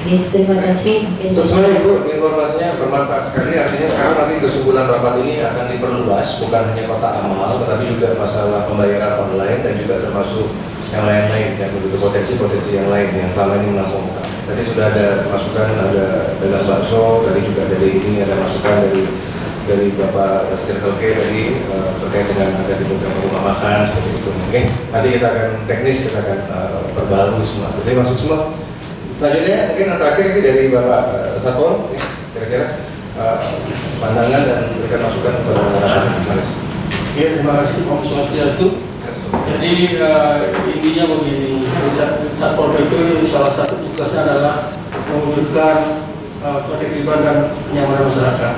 [SPEAKER 9] Terima kasih.
[SPEAKER 2] Sesuai Ibu, informasinya bermanfaat sekali. Artinya sekarang nanti kesimpulan rapat ini akan diperluas, bukan hanya kotak amal, tetapi juga masalah pembayaran online dan juga termasuk yang lain-lain, yang begitu potensi-potensi yang lain yang selama ini menampungkan. Tadi sudah ada masukan, ada dagang bakso, tadi juga dari ini ada masukan dari Bapak Circle K tadi terkait dengan ada di beberapa rumah makan seperti itu. Oke, nanti kita akan teknis, kita akan perbarui semua. Jadi masuk semua. Selanjutnya mungkin yang terakhir ini dari Bapak Satpol, kira-kira pandangan dan berikan masukan kepada Maris.
[SPEAKER 3] Ya, terima kasih Om Swastiastu. Jadi intinya begini, Satpol PP salah satu tugasnya adalah mewujudkan ketertiban dan kenyamanan masyarakat.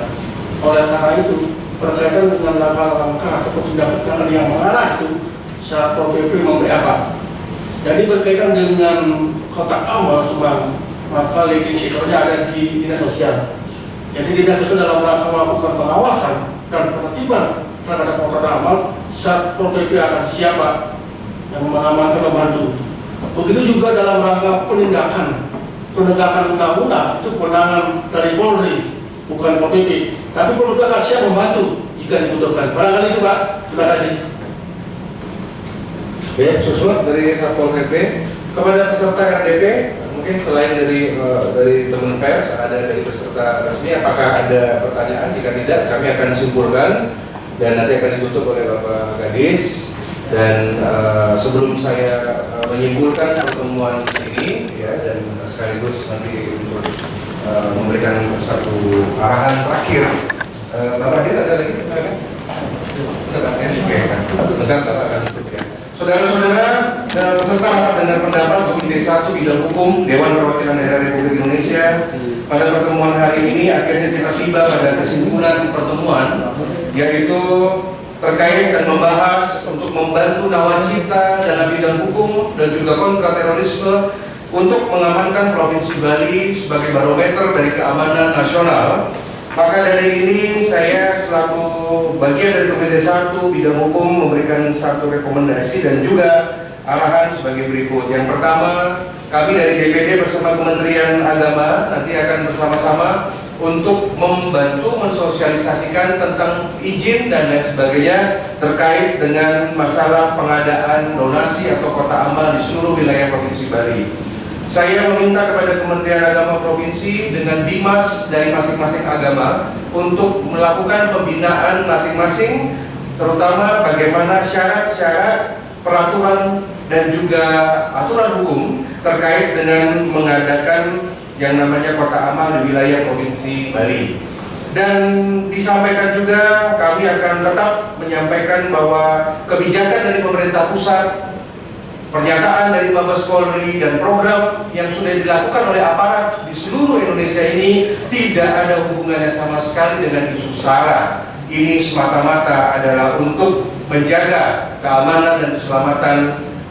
[SPEAKER 3] Oleh karena itu, berkaitan dengan langkah-langkah atau tindakan yang mengarah itu Satpol PP memBA. Jadi berkaitan dengan kotak amal Subang, maka leading sektornya ada di Dinas Sosial. Jadi Dinas Sosial dalam rangka melakukan pengawasan dan penertiban terhadap kotak amal, Satpol PP akan siap yang mengamankan membantu. Begitu juga dalam rangka penegakan undang-undang, itu kewenangan dari Polri, bukan Pol PP. Tapi Polri akan siap membantu jika dibutuhkan. Barangkali itu Pak, terima kasih.
[SPEAKER 2] Baik, Susut dari Satpol PP kepada peserta RDP, mungkin selain dari teman pers, ada dari peserta resmi, apakah ada pertanyaan? Jika tidak, kami akan simpulkan dan nanti akan ditutup oleh Bapak Kadis. Dan sebelum saya menyimpulkan pertemuan ini, ya, dan sekaligus nanti untuk memberikan satu arahan terakhir, Bapak Kadis ada lagi pertanyaan? Sudah Pak, saya kan. Bentar, Bapak akan tutup ya. Saudara-saudara dan peserta rapat dengar pendapat Komite 1 Bidang Hukum Dewan Perwakilan Daerah Republik Indonesia, pada pertemuan hari ini akhirnya kita tiba pada kesimpulan pertemuan, yaitu terkait dan membahas untuk membantu nawacita dalam bidang hukum dan juga kontra terorisme untuk mengamankan Provinsi Bali sebagai barometer dari keamanan nasional. Maka dari ini saya selaku bagian dari Komite 1 Bidang Hukum memberikan satu rekomendasi dan juga arahan sebagai berikut. Yang pertama, kami dari DPD bersama Kementerian Agama nanti akan bersama-sama untuk membantu mensosialisasikan tentang izin dan lain sebagainya terkait dengan masalah pengadaan donasi atau kotak amal di seluruh wilayah Provinsi Bali. Saya meminta kepada Kementerian Agama Provinsi dengan bimas dari masing-masing agama untuk melakukan pembinaan masing-masing, terutama bagaimana syarat-syarat, peraturan dan juga aturan hukum terkait dengan mengadakan yang namanya kotak amal di wilayah Provinsi Bali. Dan disampaikan juga kami akan tetap menyampaikan bahwa kebijakan dari pemerintah pusat, pernyataan dari Mabes Polri dan program yang sudah dilakukan oleh aparat di seluruh Indonesia ini tidak ada hubungannya sama sekali dengan isu SARA. Ini semata-mata adalah untuk menjaga keamanan dan keselamatan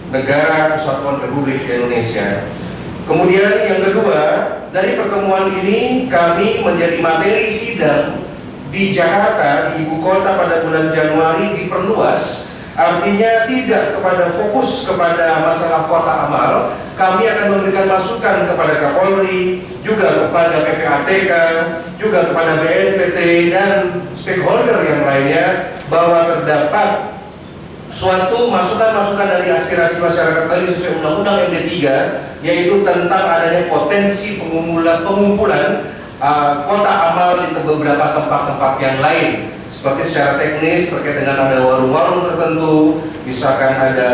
[SPEAKER 2] negara Kesatuan Republik Indonesia. Kemudian yang kedua, dari pertemuan ini kami menjadi materi sidang di Jakarta, di ibu kota pada bulan Januari diperluas. Artinya tidak kepada fokus kepada masalah kotak amal, kami akan memberikan masukan kepada Kapolri, juga kepada PPATK, juga kepada BNPT dan stakeholder yang lainnya, bahwa terdapat suatu masukan-masukan dari aspirasi masyarakat Bali sesuai Undang-Undang MD 3, yaitu tentang adanya potensi pengumpulan kotak amal di beberapa tempat-tempat yang lain. Seperti secara teknis terkait dengan ada warung-warung tertentu, misalkan ada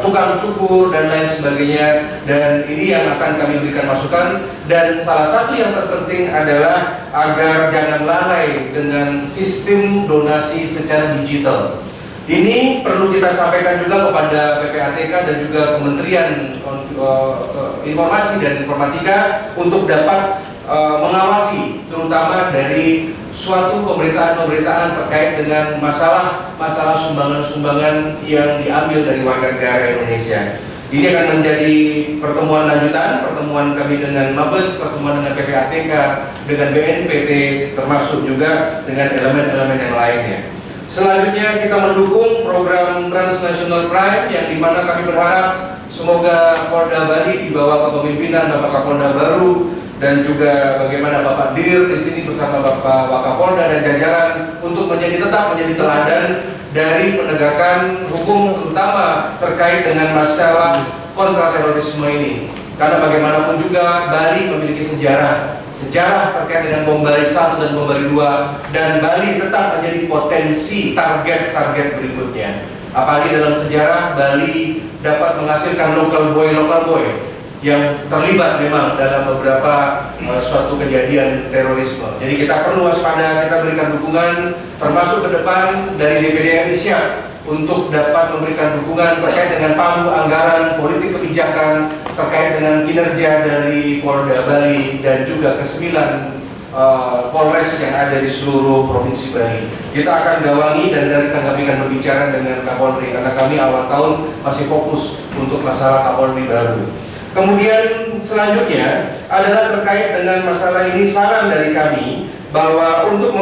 [SPEAKER 2] tukang cukur dan lain sebagainya, dan ini yang akan kami berikan masukan. Dan salah satu yang terpenting adalah agar jangan lalai dengan sistem donasi secara digital. Ini perlu kita sampaikan juga kepada PPATK dan juga Kementerian Informasi dan Informatika untuk dapat mengawasi, terutama dari suatu pemberitaan-pemberitaan terkait dengan masalah sumbangan-sumbangan yang diambil dari warga negara Indonesia. Ini akan menjadi pertemuan lanjutan, pertemuan kami dengan Mabes, pertemuan dengan PPATK, dengan BNPT, termasuk juga dengan elemen-elemen yang lainnya. Selanjutnya kita mendukung program Transnational Pride yang dimana kami berharap semoga Polda Bali di bawah kepemimpinan Bapak Kapolda baru dan juga bagaimana Bapak Dir di sini bersama Bapak Wakapolda dan jajaran untuk tetap menjadi teladan dari penegakan hukum, terutama terkait dengan masalah kontra terorisme ini. Karena bagaimanapun juga Bali memiliki sejarah terkait dengan bom Bali 1 dan bom Bali 2, dan Bali tetap menjadi potensi target berikutnya. Apalagi dalam sejarah Bali dapat menghasilkan local boy yang terlibat memang dalam beberapa suatu kejadian terorisme. Jadi kita perlu waspada, kita berikan dukungan, termasuk ke depan dari DPD RI siap untuk dapat memberikan dukungan terkait dengan pagu anggaran politik kebijakan terkait dengan kinerja dari Polda Bali dan juga ke-9 Polres yang ada di seluruh Provinsi Bali. Kita akan gawangi dan dari kami akan berbicara dengan Kapolri karena kami awal tahun masih fokus untuk masalah Kapolri baru. Kemudian selanjutnya adalah terkait dengan masalah ini, saran dari kami bahwa untuk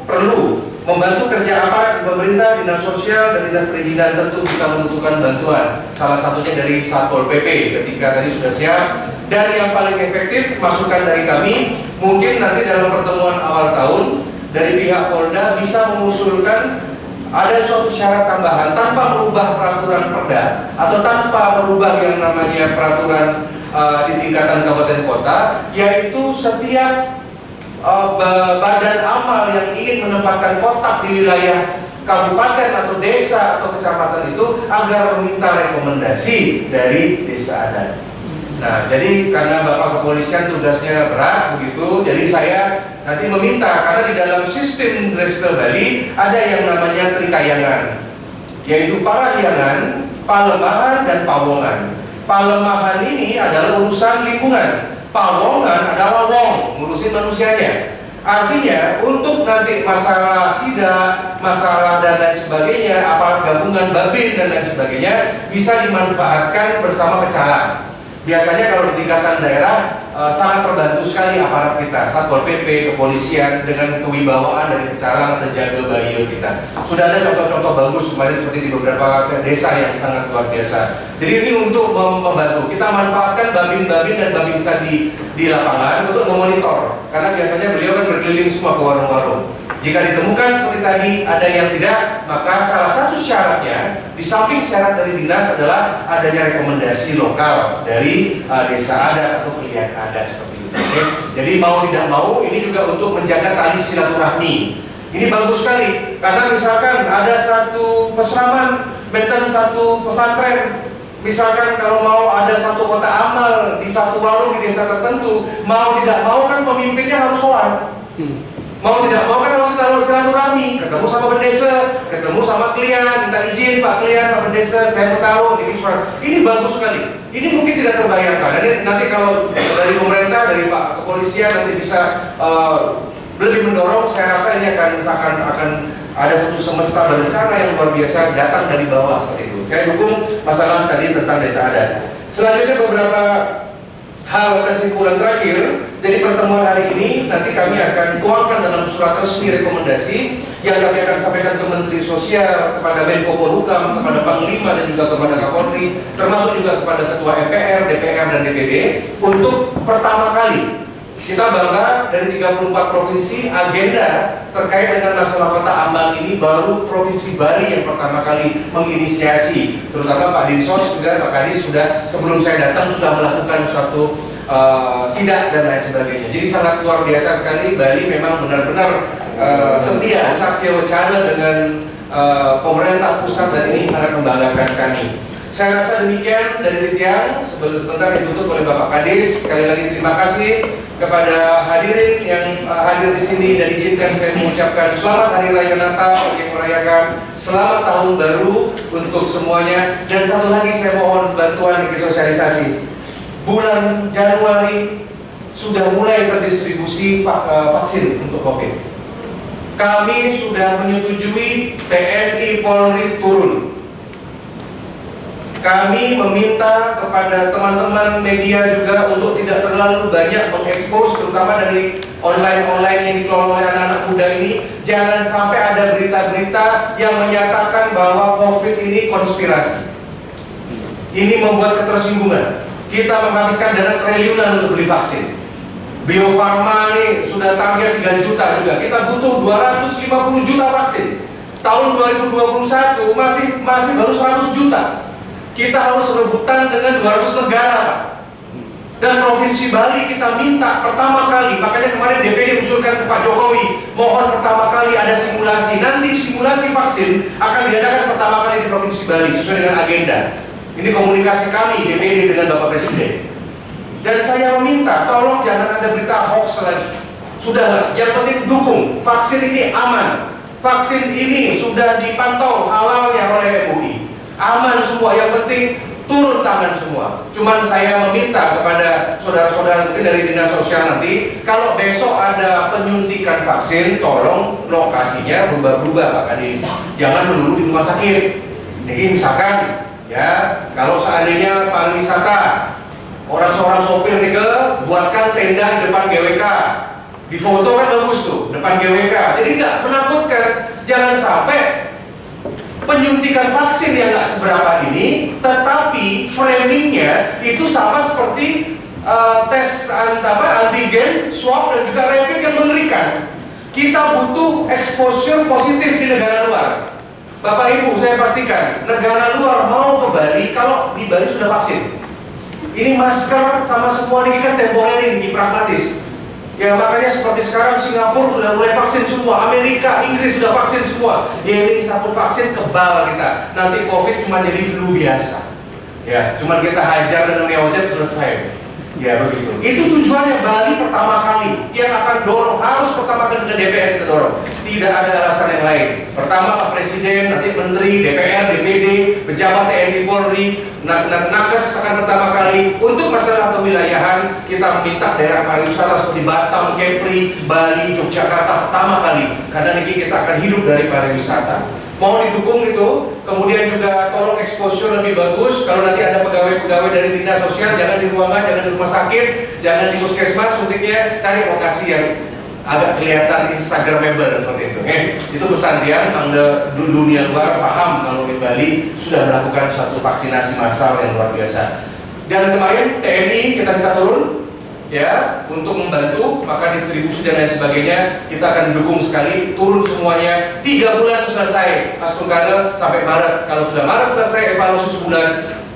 [SPEAKER 2] perlu membantu kerja aparat pemerintah, dinas sosial dan dinas perizinan, tentu kita membutuhkan bantuan. Salah satunya dari Satpol PP ketika tadi sudah siap. Dan yang paling efektif, masukan dari kami, mungkin nanti dalam pertemuan awal tahun dari pihak Polda bisa mengusulkan ada suatu syarat tambahan tanpa merubah peraturan Perda atau tanpa merubah yang namanya peraturan di tingkatan kabupaten kota, yaitu setiap badan amal yang ingin menempatkan kotak di wilayah kabupaten atau desa atau kecamatan itu agar meminta rekomendasi dari desa adat. Nah, jadi karena Bapak Kepolisian tugasnya berat begitu, jadi saya nanti meminta, karena di dalam sistem Dreskel Bali ada yang namanya trikayangan, yaitu Parahyangan, Palemahan, dan Pawongan. Palemahan ini adalah urusan lingkungan, Pawongan adalah wong, ngurusin manusianya. Artinya untuk nanti masalah SIDA, masalah dan lain sebagainya, aparat gabungan, Babin dan lain sebagainya bisa dimanfaatkan bersama Kecalang. Biasanya kalau di tingkatan daerah sangat terbantu sekali aparat kita, Satpol PP, kepolisian dengan kewibawaan dari Kecalang dan Jagel Bayo kita. Sudah ada contoh-contoh bagus kemarin seperti di beberapa desa yang sangat luar biasa. Jadi ini untuk membantu. Kita manfaatkan babin-babin dan babinsa di lapangan untuk memonitor. Karena biasanya beliau kan berkeliling semua ke warung-warung. Jika ditemukan seperti tadi ada yang tidak, maka salah satu syaratnya di samping syarat dari dinas adalah adanya rekomendasi lokal dari desa adat atau klien adat seperti itu. Okay? Jadi mau tidak mau ini juga untuk menjaga tali silaturahmi. Ini bagus sekali karena misalkan ada satu peseraman, benten satu pesantren. Misalkan kalau mau ada satu kota amal di satu warung di desa tertentu, mau tidak mau kan pemimpinnya harus sholat. Mau tidak mau kan harus silaturahmi, ketemu sama pendesa, ketemu sama klien, minta izin Pak klien, Pak pendesa, saya mau taruh ini surat. Ini bagus sekali. Ini mungkin tidak terbayangkan. Nanti kalau dari pemerintah, dari Pak Kepolisian nanti bisa lebih mendorong, saya rasa ini akan ada satu semesta berencana yang luar biasa datang dari bawah seperti itu. Saya dukung masalah tadi tentang desa adat. Selanjutnya beberapa hal kesimpulan terakhir. Jadi pertemuan hari ini nanti kami akan tuangkan dalam surat resmi rekomendasi yang kami akan sampaikan ke Menteri Sosial, kepada Menko Polhukam, kepada Panglima dan juga kepada Kapolri, termasuk juga kepada Ketua MPR, DPR dan DPD untuk pertama kali kita bangga dari 34 provinsi agenda terkait dengan masalah kota amal ini baru Provinsi Bali yang pertama kali menginisiasi, terutama Pak Dinsos juga Pak Kadis sudah sebelum saya datang sudah melakukan suatu sidak dan lain sebagainya. Jadi sangat luar biasa sekali. Bali memang benar-benar setia satya wacana dengan pemerintah pusat dan ini sangat membanggakan kami. Saya rasa demikian dari Tiang. Sebentar ditutup oleh Bapak Kadis. Sekali lagi terima kasih kepada hadirin yang hadir di sini dan izinkan saya mengucapkan selamat Hari Raya Natal yang merayakan, selamat tahun baru untuk semuanya. Dan satu lagi saya mohon bantuan di sosialisasi. Bulan Januari sudah mulai terdistribusi vaksin untuk COVID. Kami sudah menyetujui TNI Polri turun. Kami meminta kepada teman-teman media juga untuk tidak terlalu banyak mengekspos, terutama dari online-online yang dikelola oleh anak-anak muda ini. Jangan sampai ada berita-berita yang menyatakan bahwa COVID ini konspirasi. Ini membuat ketersinggungan. Kita menghabiskan dana triliunan untuk beli vaksin. Bio Farma ini sudah target 3 juta juga. Kita butuh 250 juta vaksin. Tahun 2021 masih baru 100 juta. Kita harus rebutan dengan 200 negara, Pak. Dan Provinsi Bali kita minta pertama kali, makanya kemarin DPD usulkan ke Pak Jokowi, mohon pertama kali ada simulasi. Nanti simulasi vaksin akan diadakan pertama kali di Provinsi Bali sesuai dengan agenda. Ini komunikasi kami DPD dengan Bapak Presiden. Dan saya meminta tolong jangan ada berita hoax lagi. Sudahlah, yang penting dukung. Vaksin ini aman. Vaksin ini sudah dipantau halalnya oleh MUI. Aman semua, yang penting turun tangan semua. Cuman saya meminta kepada saudara-saudara mungkin dari dinas sosial nanti, kalau besok ada penyuntikan vaksin, tolong lokasinya berubah-ubah Pak Kadis. Jangan melulu di rumah sakit. Jadi misalkan ya, kalau seandainya pariwisata, seorang sopir nih buatkan tenda di depan GWK, di foto kan bagus tuh depan GWK. Jadi nggak menakutkan. Jangan sampai penyuntikan vaksin yang nggak seberapa ini, tetapi framingnya itu sama seperti tes antigen, swab dan juga rapid yang mengerikan. Kita butuh exposure positif di negara luar. Bapak Ibu, saya pastikan negara luar mau ke Bali kalau di Bali sudah vaksin. Ini masker sama semua ini kan temporary, ini pragmatis. Ya makanya seperti sekarang Singapura sudah mulai vaksin semua, Amerika, Inggris sudah vaksin semua. Ya ini satu vaksin kebal kita. Nanti COVID cuma jadi flu biasa. Ya, cuma kita hajar dengan neoset selesai. Ya begitu. Itu tujuannya Bali pertama kali yang akan dorong, harus pertama kali ke DPR kita dorong. Tidak ada alasan yang lain. Pertama Pak Presiden, nanti Menteri, DPR, DPD, pejabat TNI Polri, nakes akan pertama kali. Untuk masalah kewilayahan, kita meminta daerah pariwisata seperti Batam, Kepri, Bali, Yogyakarta pertama kali. Karena nanti kita akan hidup dari pariwisata. Mohon didukung itu. Kemudian juga tolong exposure lebih bagus. Kalau nanti ada pegawai-pegawai dari dinas sosial, jangan di ruangan, jangan di rumah sakit, jangan di puskesmas, suntiknya cari lokasi yang agak kelihatan instagramable seperti itu. Itu pesan dia. Dunia luar paham kalau di Bali sudah melakukan suatu vaksinasi massal yang luar biasa. Dan kemarin TNI kita minta turun, ya, untuk membantu, maka distribusi dan lain sebagainya kita akan dukung sekali, turun semuanya. 3 bulan selesai Astukade sampai Maret. Kalau sudah Maret selesai, evaluasi sebulan,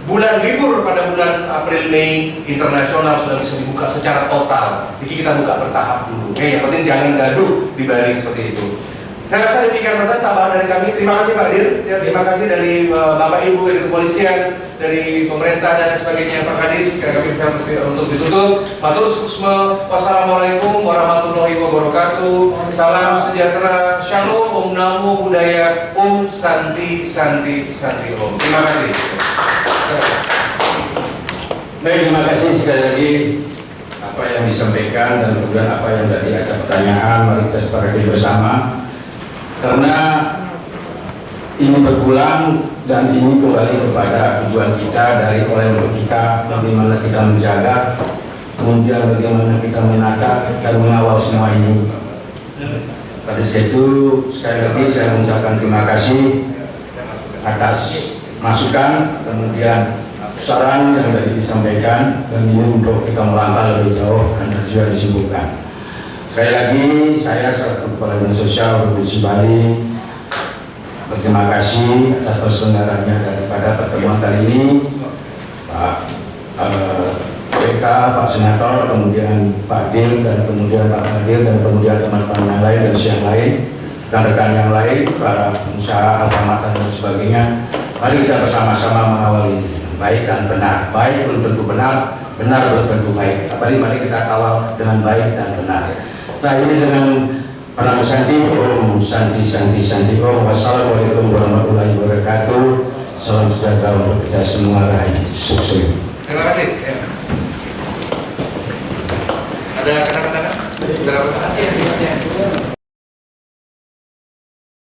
[SPEAKER 2] bulan libur pada bulan April Mei internasional sudah bisa dibuka secara total. Jadi kita buka bertahap dulu. Yang penting jangan gaduh di Bali seperti itu. Saya rasa demikian tambahan dari kami. Terima kasih Pak Dir, ya, terima kasih dari Bapak Ibu dari kepolisian, dari pemerintah dan sebagainya. Pak Kadis, kami bisa untuk ditutup. Matur suksma. Wassalamualaikum warahmatullahi wabarakatuh. Salam sejahtera. Shalom. Om Namo Buddhaya. Om Santi Santi Santi Om. Terima kasih.
[SPEAKER 1] Baik, terima kasih sekali lagi apa yang disampaikan dan juga apa yang tadi ada pertanyaan. Mari kita sepakati bersama. Karena ini berulang dan ini kembali kepada tujuan kita dari oleh untuk kita, bagaimana kita menjaga, kemudian bagaimana kita menata dan mengawal semua ini. Pada saat itu sekali lagi saya mengucapkan terima kasih atas masukan, kemudian saran yang tadi disampaikan, dan ini untuk kita melangkah lebih jauh dan juga disibukkan. Sekali lagi saya selaku Kepala Dinas Sosial Provinsi Bali berterima kasih atas perselenggaranya daripada pertemuan kali ini, Pak WK, Pak Senator, kemudian Pak Dir, dan kemudian Pak Hadir, dan kemudian teman-teman yang lain dan siang lain, rekan-rekan yang lain, para pengusaha, alfamart dan sebagainya. Mari kita bersama-sama mengawal ini dengan baik dan benar. Baik belum tentu benar, benar belum tentu baik. Apalagi mari kita kawal dengan baik dan benar. Saya ini dengan Pranama Santi, Om Santi Santi Santi Om. Wassalamualaikum warahmatullahi wabarakatuh. Salam sejahtera untuk kita semua, raih sukses.
[SPEAKER 2] Terima kasih. Ada kata-kata? Terima kasih.